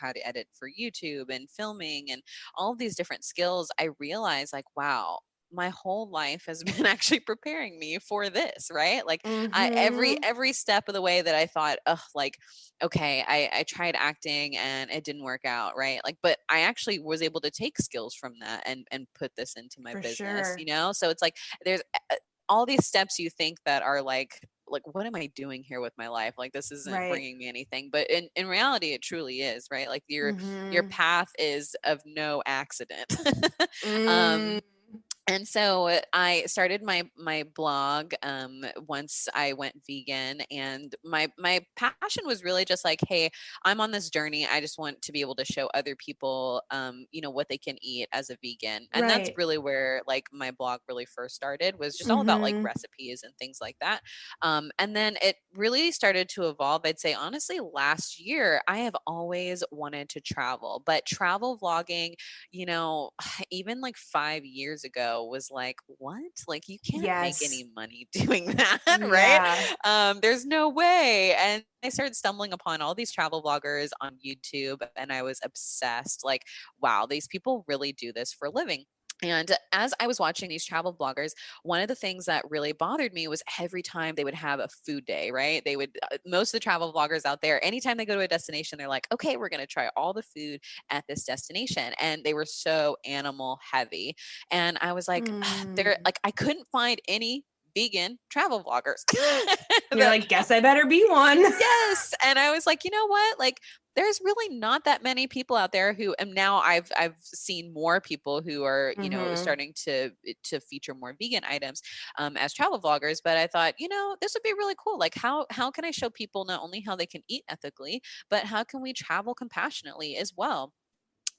how to edit for YouTube and filming and all of these different skills, I realized like, wow, my whole life has been actually preparing me for this, right? Like Mm-hmm. every step of the way that I thought, oh, like, okay, I tried acting and it didn't work out, right? Like, but I actually was able to take skills from that and put this into my For business, sure. so it's like there's all these steps you think that are like what am I doing here with my life? Like this isn't Right. bringing me anything, but in reality it truly is, right? Like your Mm-hmm. path is of no accident. Mm. um And so I started my blog once I went vegan, and my passion was really just like, hey, I'm on this journey. I just want to be able to show other people, what they can eat as a vegan, and that's Right. really where like my blog really first started, was just all about like Mm-hmm. recipes and things like that. And then it really started to evolve. I'd say honestly, last year I have always wanted to travel, but travel vlogging, you know, even like 5 years ago was like, what? Like, you can't make Yes. any money doing that, right? Yeah. There's no way. And I started stumbling upon all these travel vloggers on YouTube, and I was obsessed. Like, wow, these people really do this for a living. And as I was watching these travel bloggers, one of the things that really bothered me was every time they would have a food day, right? They would, most of the travel vloggers out there, anytime they go to a destination, they're like, okay, we're going to try all the food at this destination. And they were so animal heavy. And I was like, Mm. there, like, I couldn't find any vegan travel vloggers. You're that like, guess I better be one. Yes. And I was like, you know what? Like, there's really not that many people out there who, and now I've seen more people who are, Mm-hmm. starting to feature more vegan items as travel vloggers. But I thought, this would be really cool. Like, how can I show people not only how they can eat ethically, but how can we travel compassionately as well?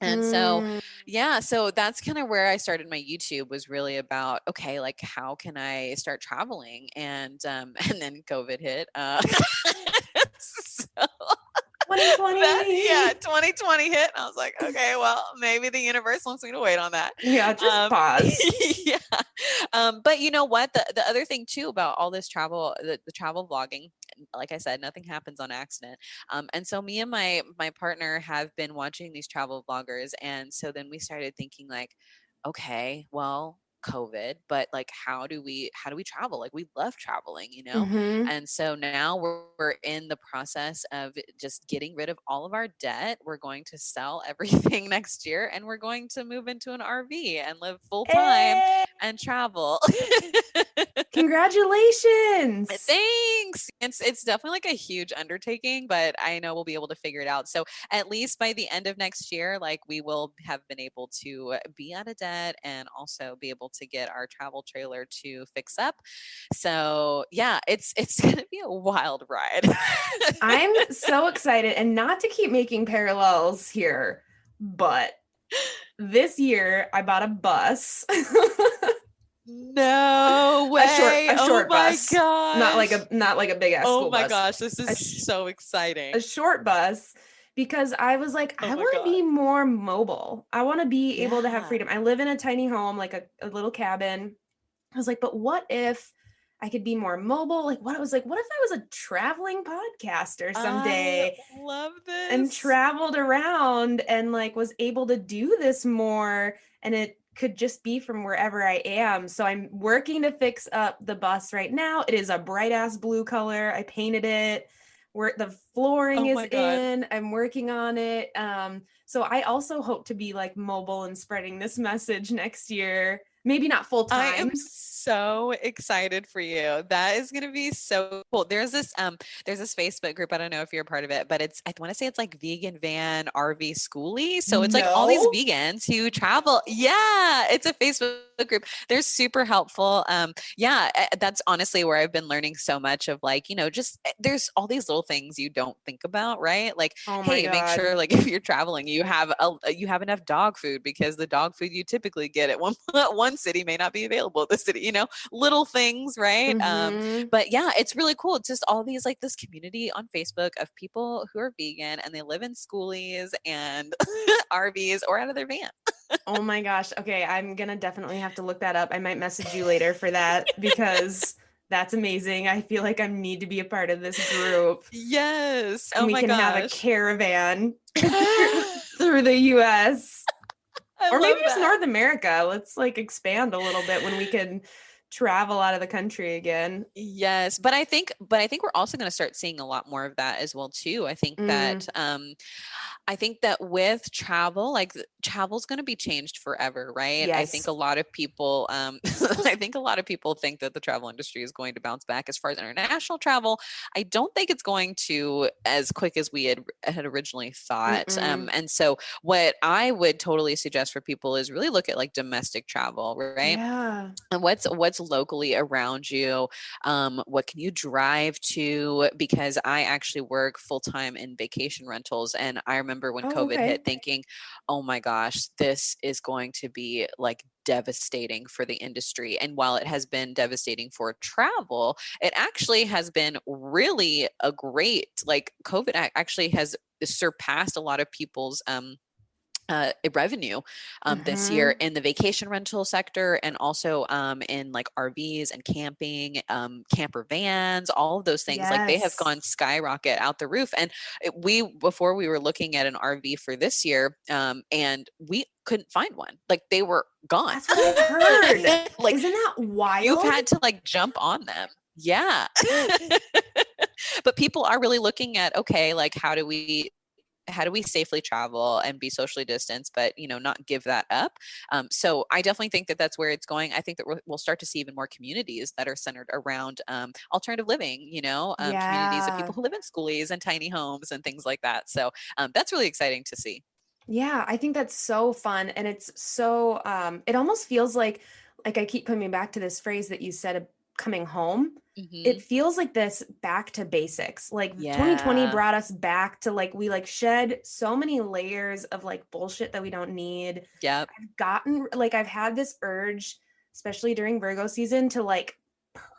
And so, Mm. yeah, so that's kind of where I started my YouTube, was really about, okay, like, how can I start traveling? And and then COVID hit. So yeah, 2020. 2020 hit, and I was like, okay, well, maybe the universe wants me to wait on that. Yeah, just pause. Yeah. But you know what? The other thing too about all this travel, the travel vlogging, like I said, nothing happens on accident. And so me and my partner have been watching these travel vloggers, and so then we started thinking like, okay, well, COVID, but like, how do we travel? Like, we love traveling. Mm-hmm. And so now we're in the process of just getting rid of all of our debt. We're going to sell everything next year, and we're going to move into an RV and live full time Hey, and travel. congratulations. Thanks. It's definitely like a huge undertaking, but I know we'll be able to figure it out. So at least by the end of next year, like, we will have been able to be out of debt, and also be able to get our travel trailer to fix up. So yeah, it's gonna be a wild ride. I'm so excited, and not to keep making parallels here, but this year I bought a bus. No way. A Oh short my bus. gosh. Not like a big ass Oh school my bus. gosh, this A, is sh- so a exciting. short bus, because I was like, Oh I my want to god. be more mobile. I want to be able to have Yeah. freedom. I live in a tiny home, like a little cabin. I was like, but what if I could be more mobile? Like, what I was like, what if I was a traveling podcaster I someday love and this. traveled around and like was able to do this more, and it could just be from wherever I am. So I'm working to fix up the bus right now. It is a bright ass blue color. I painted it. Where the flooring Oh is my god. in. I'm working on it. So I also hope to be like mobile and spreading this message next year. Maybe not full I time. am so excited for you. That is going to be so cool. There's this Facebook group. I don't know if you're a part of it, but I want to say it's like Vegan Van RV Schoolie. So it's like all these No. vegans who travel. Yeah, it's a Facebook group. They're super helpful. Yeah, that's honestly where I've been learning so much of, like, just there's all these little things you don't think about, right? Like, Oh my hey, make God. sure, like, if you're traveling, you have enough dog food, because the dog food you typically get at one city may not be available at the city. Little things, right? Mm-hmm. But yeah, it's really cool. It's just all these, like, this community on Facebook of people who are vegan, and they live in schoolies and RVs or out of their van. Oh my gosh. Okay, I'm gonna definitely have to look that up. I might message you later for that because that's amazing. I feel like I need to be a part of this group, Yes. and Oh we my can have a gosh. caravan I through the US or maybe love just that. North America. Let's like expand a little bit when we can travel out of the country again. Yes, but I think we're also going to start seeing a lot more of that as well too. I think Mm, that with travel, like, travel's going to be changed forever, right? I think Yes. a lot of people, I think a lot of people think that the travel industry is going to bounce back. As far as international travel, I don't think it's going to as quick as we had originally thought. Mm-mm. And so what I would totally suggest for people is really look at like domestic travel, right? Yeah. And what's locally around you. What can you drive to? Because I actually work full time in vacation rentals, and I remember when Oh, COVID hit okay. thinking, oh my gosh, this is going to be like devastating for the industry. And while it has been devastating for travel, it actually has been really a great, like COVID actually has surpassed a lot of people's revenue this year Mm-hmm. in the vacation rental sector, and also in like RVs and camping, camper vans, all of those things. Like they have Yes. gone skyrocket out the roof. And before we were looking at an RV for this year, and we couldn't find one. Like they were gone. That's what I've heard. Like Isn't that you've wild? had to like jump on them. Yeah. But people are really looking at, okay, like how do we safely travel and be socially distanced, but not give that up? So I definitely think that that's where it's going. I think that we'll start to see even more communities that are centered around alternative living, communities of Yeah. people who live in schoolies and tiny homes and things like that. So that's really exciting to see. Yeah, I think that's so fun. And it's so it almost feels like I keep coming back to this phrase that you said of coming home. Hmm. It feels like this back to basics. Like 2020 Yeah. brought us back to like we like shed so many layers of like bullshit that we don't need. Yep. I've had this urge, especially during Virgo season, to like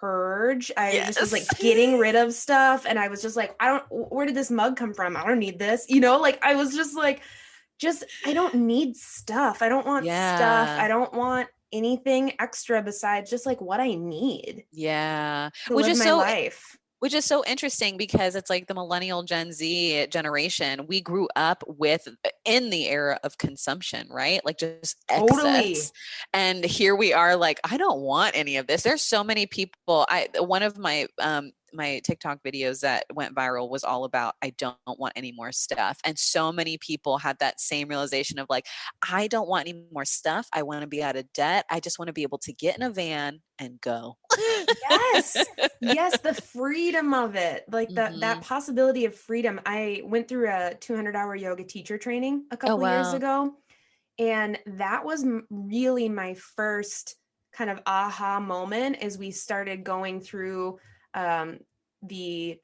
purge. I just was Yes. like getting rid of stuff and I was just like, where did this mug come from? I don't need this. Like I was just like, I don't need stuff. I don't want stuff. Yeah. I don't want anything extra besides just like what I need Yeah. to live my life. Which is so interesting because it's like the millennial Gen Z generation. We grew up in the era of consumption, right? Like just excess. Totally. And here we are like, I don't want any of this. There's so many people. One of my TikTok videos that went viral was all about I don't want any more stuff. And so many people had that same realization of like, I don't want any more stuff. I want to be out of debt. I just want to be able to get in a van and go. Yes. Yes, the freedom of it. Like that Hmm. possibility of freedom. I went through a 200-hour yoga teacher training a Oh, couple years wow. ago, and that was really my first kind of aha moment as we started going through um, the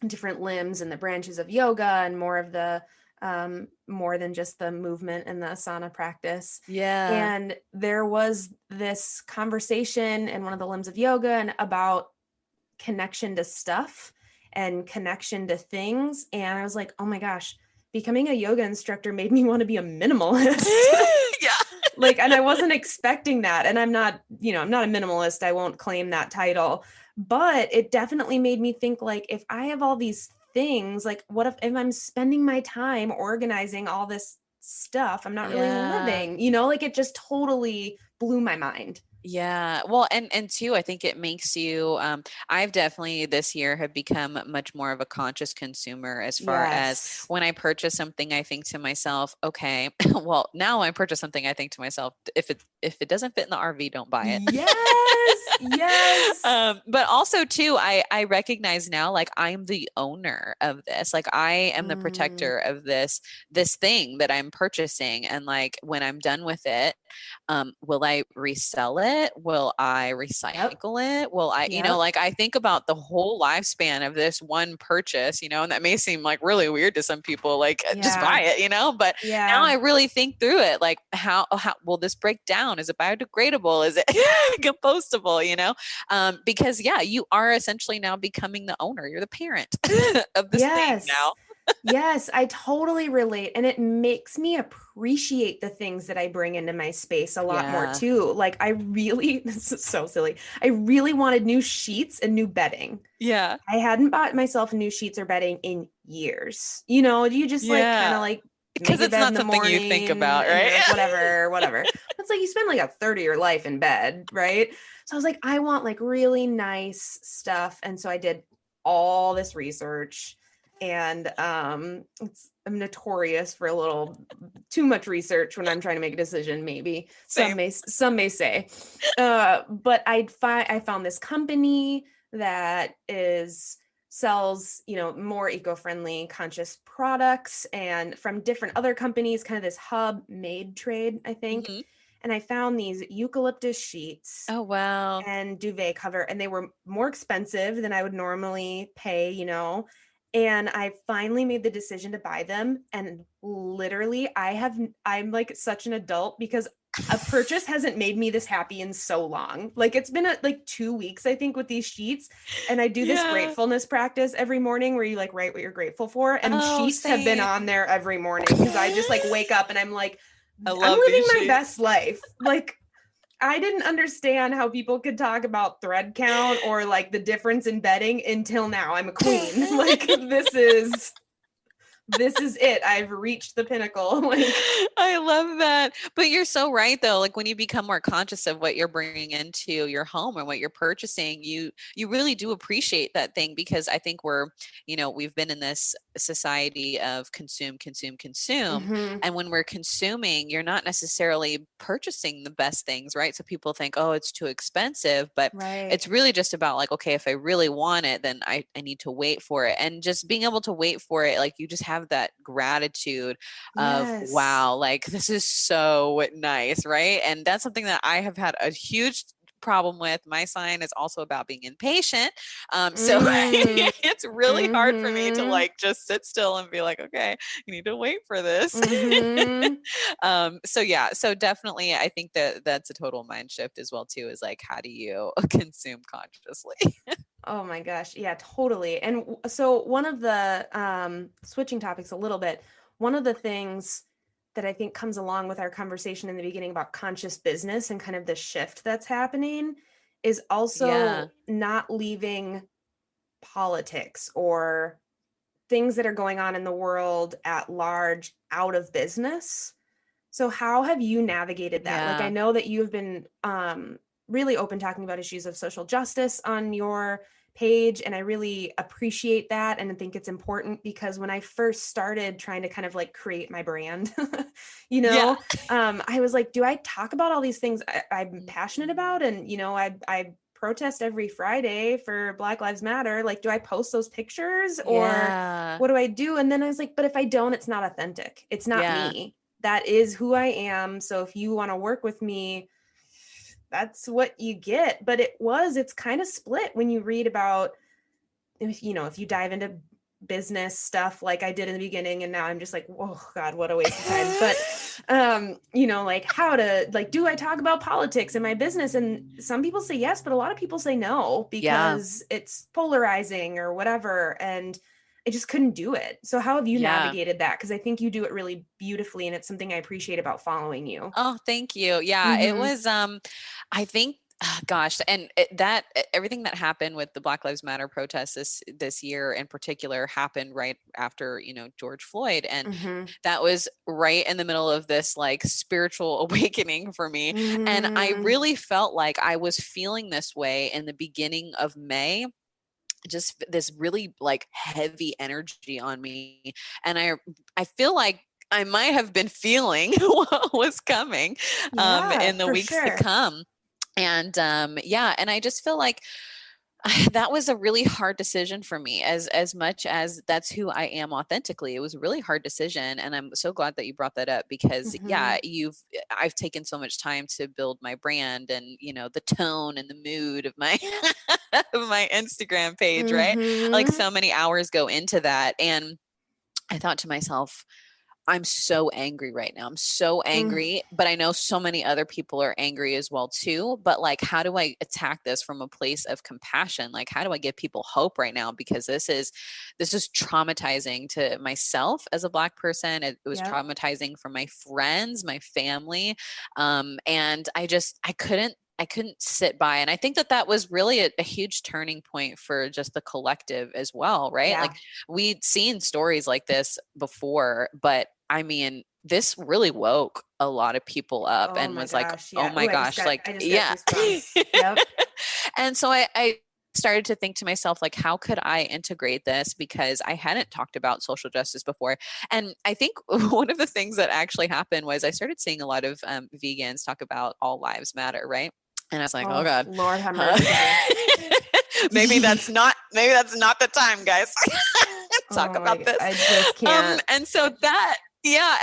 different limbs and the branches of yoga and more of the more than just the movement and the asana practice. Yeah. And there was this conversation in one of the limbs of yoga and about connection to stuff and connection to things. And I was like, oh my gosh, becoming a yoga instructor made me want to be a minimalist. Yeah. Like, and I wasn't expecting that. And I'm not a minimalist. I won't claim that title, but it definitely made me think like, if I have all these things, like what if I'm spending my time organizing all this stuff, I'm not really Yeah. living, like it just totally blew my mind. Yeah. Well, and two, I think it makes you, I've definitely this year have become much more of a conscious consumer as far as Yes. when I purchase something, I think to myself, okay, well, now I purchase something, I think to myself, if it doesn't fit in the RV, don't buy it. Yes. Yes. But also too, I recognize now, like I'm the owner of this. Like I am the Mm, protector of this thing that I'm purchasing. And like when I'm done with it, will I resell it? Will I yep. recycle it? Will I, Yep. like I think about the whole lifespan of this one purchase, and that may seem like really weird to some people, like just Yeah. buy it, but now Yeah. I really think through it. Like how will this break down? Is it biodegradable? Is it compostable? Because yeah, you are essentially now becoming the owner. You're the parent of this thing Yes. now. Yes, I totally relate. And it makes me appreciate the things that I bring into my space a lot more Yeah. too. Like, this is so silly. I really wanted new sheets and new bedding. Yeah. I hadn't bought myself new sheets or bedding in years. You just like kind Yeah. of like make Because your it's bed in not the something you think morning about, and you're right? like, whatever, whatever. It's like you spend like a third of your life in bed, right? So I was like, I want like really nice stuff. And so I did all this research and am notorious for a little too much research when I'm trying to make a decision. Maybe Same. some may say, but I found this company that sells, more eco-friendly conscious products, and from different other companies, kind of this hub made trade, I think. Mm-hmm. And I found these eucalyptus sheets Oh, wow. and duvet cover, and they were more expensive than I would normally pay. And I finally made the decision to buy them. And literally, I'm like such an adult, because a purchase hasn't made me this happy in so long. Like, it's been like 2 weeks, I think, with these sheets. And I do this Yeah. gratefulness practice every morning where you like write what you're grateful for. And Oh, sheets have been same. on there every morning, because I just like wake up and I'm like, I I'm love living these my sheets. best life. Like, I didn't understand how people could talk about thread count or like the difference in bedding until now. I'm a queen. Like, this is it. I've reached the pinnacle. Like, I love that. But you're so right though. Like when you become more conscious of what you're bringing into your home and what you're purchasing, you really do appreciate that thing, because I think we've been in this society of consume, consume, consume. mm-hmm. And when we're consuming, you're not necessarily purchasing the best things, right? So people think, oh, it's too expensive, but Right. it's really just about like, okay, if I really want it, then I need to wait for it. And just being able to wait for it, like you just have that gratitude of, Yes. wow, like this is so nice, right? And that's something that I have had a huge problem with. My sign is also about being impatient. So Mm. it's really hard for me to Mm-hmm. like just sit still and be like, okay, you need to wait for this. Mm-hmm. So yeah, so definitely I think that that's a total mind shift as well too, is like, how do you consume consciously? Oh my gosh. Yeah, totally. And so one of the switching topics a little bit, one of the things that I think comes along with our conversation in the beginning about conscious business and kind of the shift that's happening is Yeah. also not leaving politics or things that are going on in the world at large out of business. So how have you navigated that? Like, I Yeah. know that you've been really open talking about issues of social justice on your page, and I really appreciate that and I think it's important, because when I first started trying to kind of like create my brand, Yeah. I was like, do I talk about all these things I'm passionate Mhm. about? And I protest every Friday for Black Lives Matter. Like, do I post those pictures, or Yeah. what do I do? And then I was like, but if I don't, it's not authentic. It's not Yeah. me. That is who I am. So if you want to work with me, that's what you get. But it's kind of split when you read about, if you dive into business stuff like I did in the beginning, and now I'm just like, oh God, what a waste of time. But like, how to, like, do I talk about politics in my business? And some people say yes, but a lot of people say no, Yeah. because it's polarizing or whatever. And I just couldn't do it. So how have you Yeah. navigated that? Because I think you do it really beautifully, and it's something I appreciate about following you. Oh, thank you. Yeah, it Mm-hmm. was I think gosh, and everything that happened with the Black Lives Matter protests this year in particular happened right after, George Floyd, and Mm-hmm. that was right in the middle of this like spiritual awakening for me. And I Mm-hmm. really felt like I was feeling this way in the beginning of May, just this really like heavy energy on me. And I feel like I might have been feeling what was coming Yeah, in the for weeks to sure. come. And yeah, and I just feel like that was a really hard decision for me, as much as that's who I am authentically. It was a really hard decision, and I'm so glad that you brought that up, because Mm-hmm. yeah, I've taken so much time to build my brand, and the tone and the mood of my of my Instagram page, right? Like Mm-hmm. so many hours go into that, and I thought to myself, I'm so angry right now. I'm so Mm. angry, but I know so many other people are angry as well too. But like, how do I attack this from a place of compassion? Like, how do I give people hope right now? Because this is traumatizing to myself as a Black person. It was Yep. traumatizing for my friends, my family, and I couldn't sit by. And I think that was really a huge turning point for just the collective as well, right? Yeah. Like we'd seen stories like this before, but I mean, this really woke a lot of people up Oh and my was like, gosh. oh Yeah. my Ooh, gosh, I like, just got yeah. goosebumps. Yep. And so I started to think to myself, like, how could I integrate this? Because I hadn't talked about social justice before. And I think one of the things that actually happened was I started seeing a lot of vegans talk about all lives matter, right? And I was like, oh Oh, God. Lord have mercy. maybe that's not the time, guys. Talk Oh my about God, this. I just can't. And so that, yeah.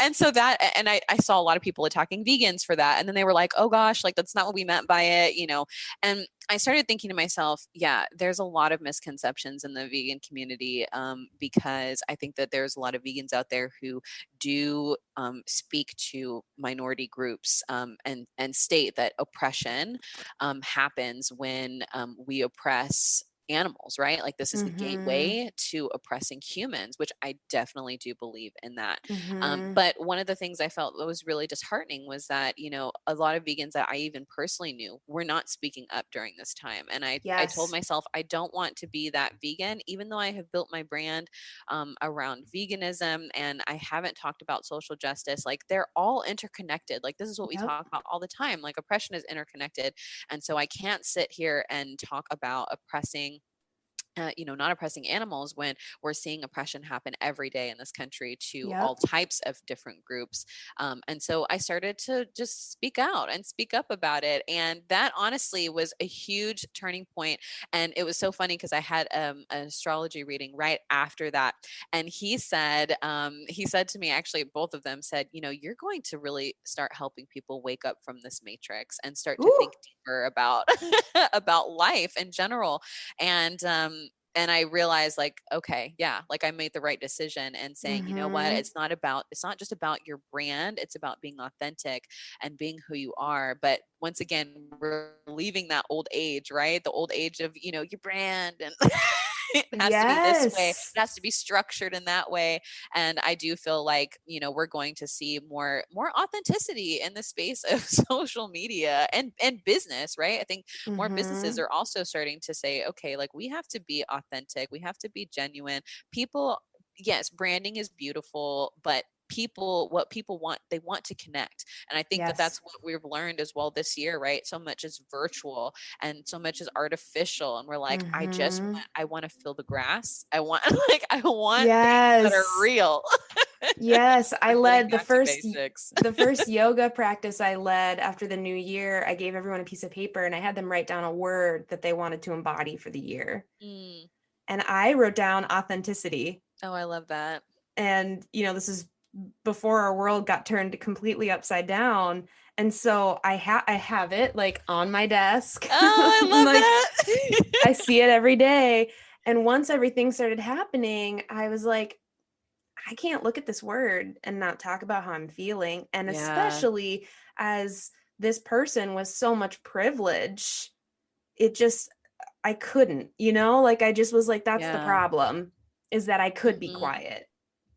And I saw a lot of people attacking vegans for that. And then they were like, oh gosh, like that's not what we meant by it, and I started thinking to myself, yeah, there's a lot of misconceptions in the vegan community, because I think that there's a lot of vegans out there who do speak to minority groups, and state that oppression happens when we oppress animals, right? Like this is the Mm-hmm. gateway to oppressing humans, which I definitely do believe in that. Mm-hmm. But one of the things I felt that was really disheartening was that, a lot of vegans that I even personally knew were not speaking up during this time. And I told Yes. myself, I don't want to be that vegan, even though I have built my brand around veganism and I haven't talked about social justice. Like they're all interconnected. Like this is what we Yep. talk about all the time. Like oppression is interconnected. And so I can't sit here and talk about oppressing not oppressing animals when we're seeing oppression happen every day in this country to all Yep. types of different groups. And so I started to just speak out and speak up about it. And that honestly was a huge turning point. And it was so funny because I had an astrology reading right after that. And he said to me, actually, both of them said, you're going to really start helping people wake up from this matrix and start to Ooh. think deeper about about life in general. And I realized like, okay, yeah, like I made the right decision and saying, you know what, Mm-hmm. it's not just about your brand, it's about being authentic and being who you are. But once again, we're leaving that old age, right? The old age of, your brand and it has to be this way, it Yes. has to be structured in that way. And I do feel like, we're going to see more authenticity in the space of social media and business, right? I think more businesses Mm-hmm. are also starting to say, okay, like we have to be authentic, we have to be genuine. People, yes, branding is beautiful, but what people want, they want to connect. And I think that Yes. that's what we've learned as well this year, right? So much is virtual and so much is artificial, and we're like, Mm-hmm. I want to feel the grass, I want like I want things that are Yes. real. Yes, I We're going led back to basics. the first yoga practice I led after the new year. I gave everyone a piece of paper and I had them write down a word that they wanted to embody for the year. Mm. And I wrote down authenticity. Oh, I love that. And, this is before our world got turned completely upside down. And so I have it like on my desk. Oh, I love Like that. I see it every day. And once everything started happening, I was like, I can't look at this word and not talk about how I'm feeling. And Yeah. especially as this person with so much privilege, it just, I couldn't, like I just was like, that's the Yeah. problem, is that I could be Mhm. quiet.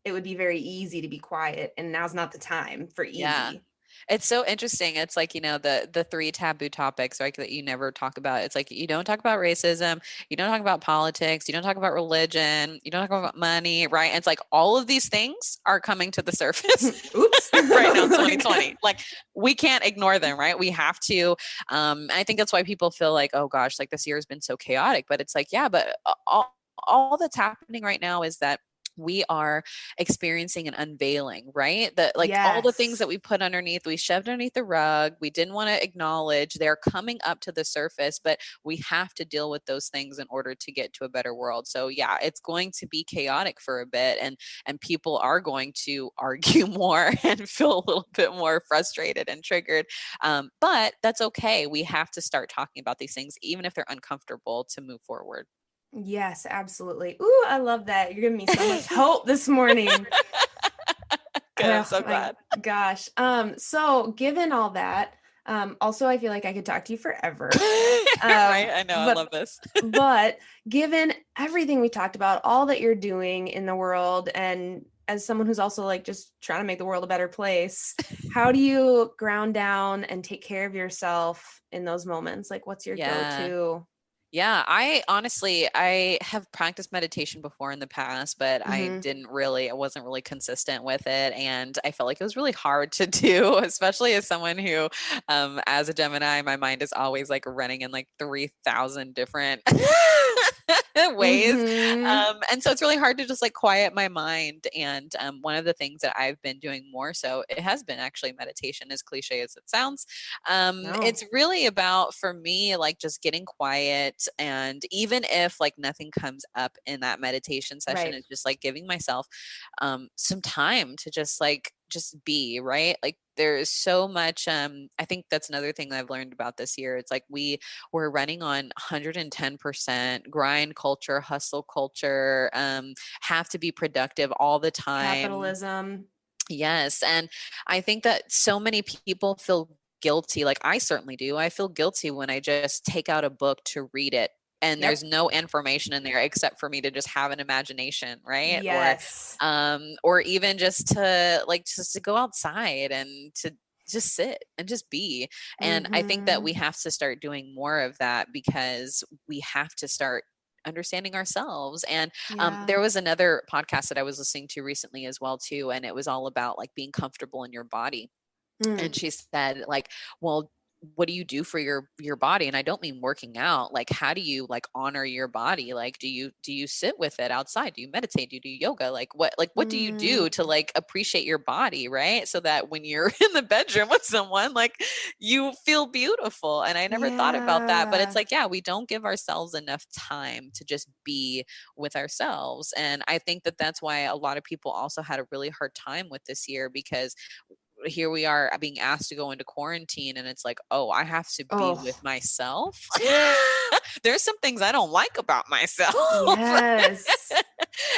It would be very easy to be quiet. And now's not the time for Yeah. easy. It's so interesting. It's like, the three taboo topics, right, that you never talk about. It's like you don't talk about racism, you don't talk about politics, you don't talk about religion, you don't talk about money, right? And it's like all of these things are coming to the surface Oops. right now in Like, 2020. Like we can't ignore them, right? We have to. And I think that's why people feel like, oh gosh, like this year has been so chaotic. But it's like, yeah, but all that's happening right now is that we are experiencing an unveiling, right? That like all the things yes. that we put underneath, we shoved underneath the rug, we didn't want to acknowledge, they're coming up to the surface, but we have to deal with those things in order to get to a better world. So yeah, it's going to be chaotic for a bit, and people are going to argue more and feel a little bit more frustrated and triggered. But that's okay. We have to start talking about these things, even if they're uncomfortable, to move forward. Yes, absolutely. Ooh, I love that. You're giving me so much hope this morning. Good. I'm Oh so my glad. gosh. So given all that, also I feel like I could talk to you forever. Right? I know. I But love this. but given everything we talked about, all that you're doing in the world, and as someone who's also like just trying to make the world a better place, how do you ground down and take care of yourself in those moments? Like what's your Yeah. go-to? Yeah, I have practiced meditation before in the past, but Mm-hmm. I wasn't really consistent with it. And I felt like it was really hard to do, especially as someone who, as a Gemini, my mind is always like running in like 3,000 different ways. Mm-hmm. And so it's really hard to just like quiet my mind. And one of the things that I've been doing more so, it has been actually meditation, as cliche as it sounds. No. It's really about, for me, like just getting quiet. And even if like nothing comes up in that meditation session, Right. it's just like giving myself some time to just be, right? Like there is so much. I think that's another thing that I've learned about this year. It's like we're running on 110% grind culture, hustle culture, have to be productive all the time. Capitalism. Yes. And I think that so many people feel guilty. Like I certainly do. I feel guilty when I just take out a book to read it and there's Yep. no information in there except for me to just have an imagination, right? Yes. Or even just to go outside and to just sit and just be. And I think that Mm-hmm. we have to start doing more of that because we have to start understanding ourselves. And Yeah. there was another podcast that I was listening to recently as well too, and it was all about like being comfortable in your body. Mm. And she said like, well, what do you do for your body? And I don't mean working out. Like, how do you like honor your body? Like, do you sit with it outside? Do you meditate? Do you do yoga? What do you Mm. do to like appreciate your body, right? So that when you're in the bedroom with someone, like you feel beautiful. And I never thought about that, but it's Yeah. like, yeah, we don't give ourselves enough time to just be with ourselves. And I think that that's why a lot of people also had a really hard time with this year, because here we are being asked to go into quarantine and it's like, oh, I have to be with Oh, myself. There's some things I don't like about myself. yes.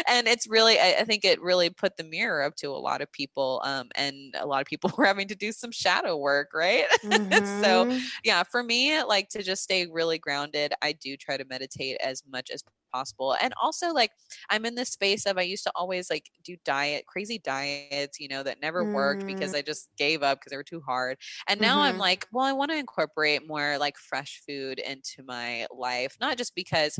And it's really, I think it really put the mirror up to a lot of people, and a lot of people were having to do some shadow work, right? So Mm-hmm. yeah, for me, like to just stay really grounded, I do try to meditate as much as possible. And also like I'm in this space of, I used to always like do crazy diets, that never worked Mm. because I just gave up because they were too hard. And now I'm Mm-hmm. like, well, I want to incorporate more like fresh food into my life, not just because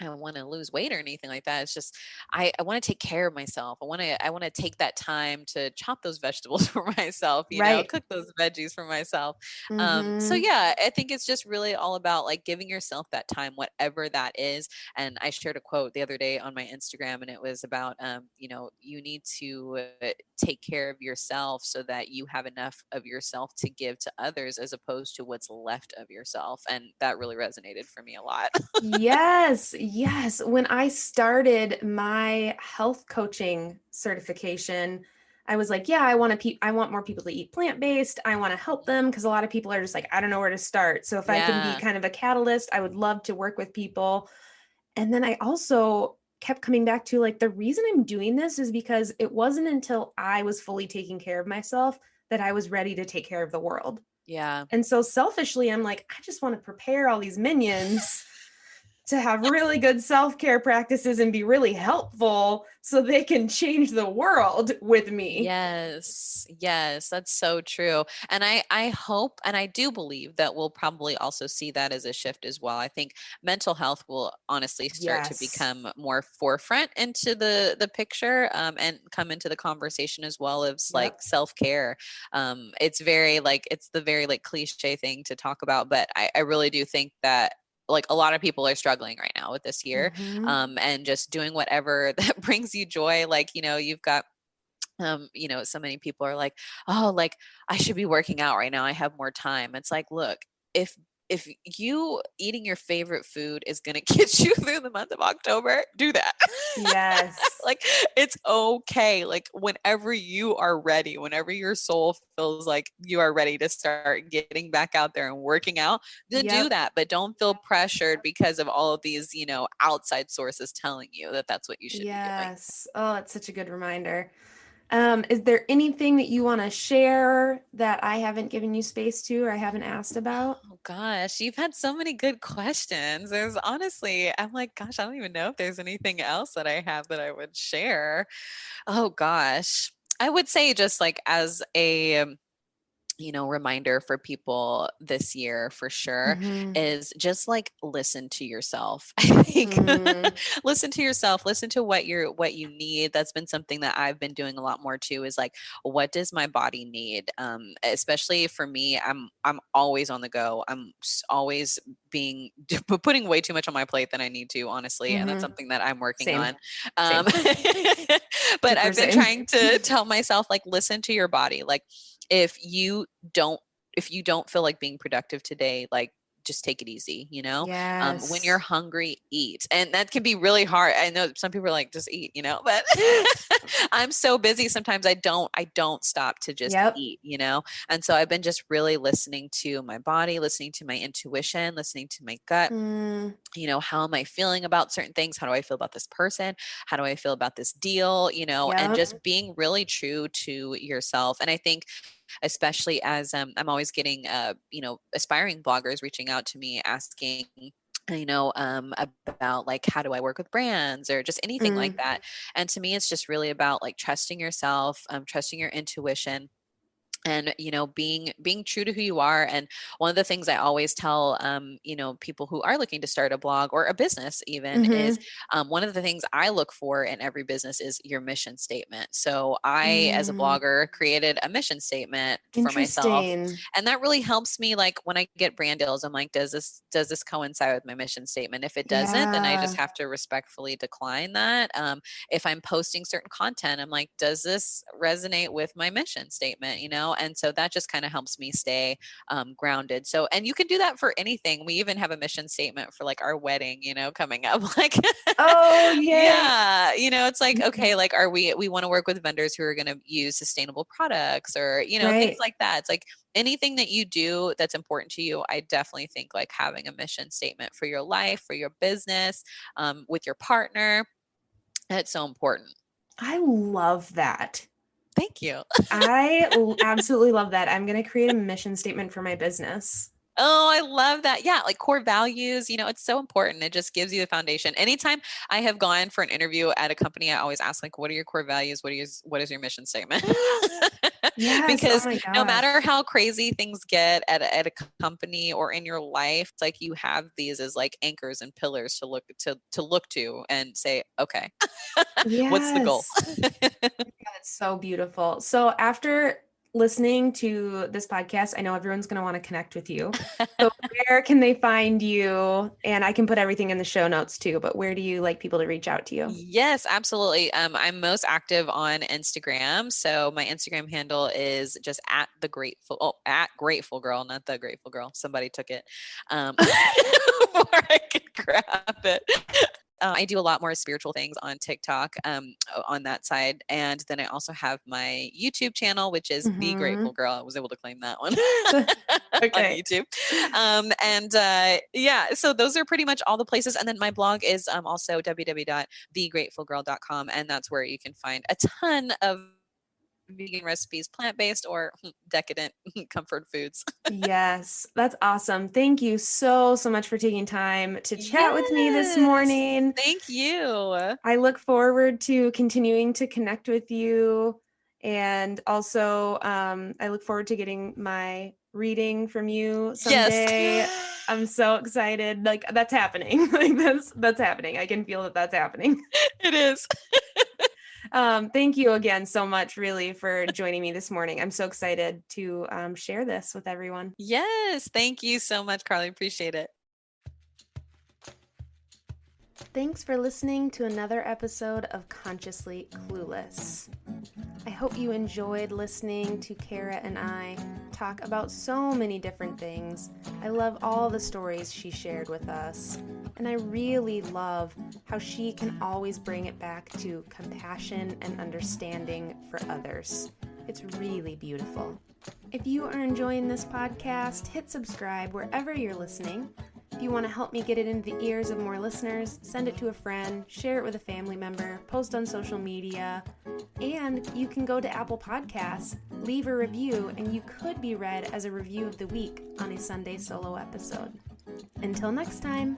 I want to lose weight or anything like that. It's just I want to take care of myself. I want to take that time to chop those vegetables for myself, Right. cook those veggies for myself. So Mm-hmm. yeah, I think it's just really all about like giving yourself that time, whatever that is. And I shared a quote the other day on my Instagram, and it was about you need to take care of yourself so that you have enough of yourself to give to others as opposed to what's left of yourself. And that really resonated for me a lot. Yes, yes. When I started my health coaching certification, I was like, yeah, I want more people to eat plant-based. I want to help them because a lot of people are just like, I don't know where to start. So if I can be Yeah. kind of a catalyst, I would love to work with people. And then I also kept coming back to like the reason I'm doing this is because it wasn't until I was fully taking care of myself that I was ready to take care of the world. Yeah. And so selfishly, I'm like, I just want to prepare all these minions to have really good self-care practices and be really helpful so they can change the world with me. Yes. Yes, that's so true. And I hope and I do believe that we'll probably also see that as a shift as well. I think mental health will honestly start to Yes. become more forefront into the picture, and come into the conversation as well as like Yep. self-care. It's very like it's the very like cliche thing to talk about, but I really do think that like a lot of people are struggling right now with this year, Mm-hmm. and just doing whatever that brings you joy. Like, you've got so many people are like, oh, like I should be working out right now, I have more time. It's like, look, if you eating your favorite food is going to get you through the month of October, do that. Yes. Like it's okay, like whenever you are ready, whenever your soul feels like you are ready to start getting back out there and working out, then do Yep. that. But don't feel pressured because of all of these outside sources telling you that that's what you should be doing. Yes. Oh, it's such a good reminder. Is there anything that you want to share that I haven't given you space to or I haven't asked about? Oh gosh, you've had so many good questions. There's honestly, I'm like, gosh, I don't even know if there's anything else that I have that I would share. Oh gosh. I would say just like as a reminder for people this year for sure Mm-hmm. is just like listen to yourself. I think listen to yourself, listen to what you need. That's been something that I've been doing a lot more too, is like, what does my body need? Especially for me, I'm always on the go. I'm always putting way too much on my plate than I need to, honestly. And that's Mm-hmm. something that I'm working Same. on. Same. But Super I've been same. trying to tell myself, like, listen to your body. Like, if you don't feel like being productive today, like, just take it easy, when you're Yes. hungry, eat. And that can be really hard. I know some people are like, just eat, but I'm so busy sometimes I don't stop to just Yep. eat, and so I've been just really listening to my body, listening to my intuition, listening to my gut. Mm, How am I feeling about certain things? How do I feel about this person? How do I feel about this deal? And yep. just being really true to yourself. And I think, especially as I'm always getting, aspiring bloggers reaching out to me asking, about like, how do I work with brands or just anything like Mm, that. And to me, it's just really about like trusting yourself, trusting your intuition, and being true to who you are. And one of the things I always tell people who are looking to start a blog or a business even is, mm-hmm. one of the things I look for in every business is your mission statement. So I, as a Mm, blogger, created a mission statement for myself, interesting. and that really helps me. Like, when I get brand deals, I'm like, does this coincide with my mission statement? If it doesn't, then I just Yeah. have to respectfully decline that. If I'm posting certain content, I'm like, does this resonate with my mission statement? And so that just kind of helps me stay grounded. So, and you can do that for anything. We even have a mission statement for like our wedding, coming up. Like, Oh, yay. yeah, it's like, okay, like, we want to work with vendors who are going to use sustainable products, or, things Right. like that. It's like anything that you do that's important to you. I definitely think like having a mission statement for your life, for your business, with your partner, it's so important. I love that. Thank you. Absolutely love that. I'm going to create a mission statement for my business. Oh, I love that. Yeah, like core values, it's so important. It just gives you the foundation. Anytime I have gone for an interview at a company, I always ask, like, what are your core values? What is your mission statement? Yes. Oh Because my no gosh. matter how crazy things get at a company or in your life, it's like you have these as like anchors and pillars to look to and say, okay, what's the goal? Yes. That's so beautiful. So after listening to this podcast, I know everyone's going to want to connect with you. So where can they find you? And I can put everything in the show notes too, but where do you like people to reach out to you? Yes, absolutely. I'm most active on Instagram. So my Instagram handle is just at Grateful Girl, not the Grateful Girl. Somebody took it before I could grab it. I do a lot more spiritual things on TikTok, on that side. And then I also have my YouTube channel, which is The Mm-hmm. Grateful Girl. I was able to claim that one on Okay. YouTube. And yeah, so those are pretty much all the places. And then my blog is also www.thegratefulgirl.com. And that's where you can find a ton of vegan recipes, plant-based or decadent comfort foods. Yes, that's awesome. Thank you so, so much for taking time to chat with me this Yes. morning. Thank you. I look forward to continuing to connect with you. And also, I look forward to getting my reading from you Yes. someday. I'm so excited. Like, that's happening. Like, that's happening. I can feel that that's happening. It is. Thank you again so much, really, for joining me this morning. I'm so excited to share this with everyone. Yes. Thank you so much, Carly. Appreciate it. Thanks for listening to another episode of Consciously Clueless. I hope you enjoyed listening to Cara and I talk about so many different things. I love all the stories she shared with us. And I really love how she can always bring it back to compassion and understanding for others. It's really beautiful. If you are enjoying this podcast, hit subscribe wherever you're listening. If you want to help me get it into the ears of more listeners, send it to a friend, share it with a family member, post on social media, and you can go to Apple Podcasts, leave a review, and you could be read as a review of the week on a Sunday solo episode. Until next time.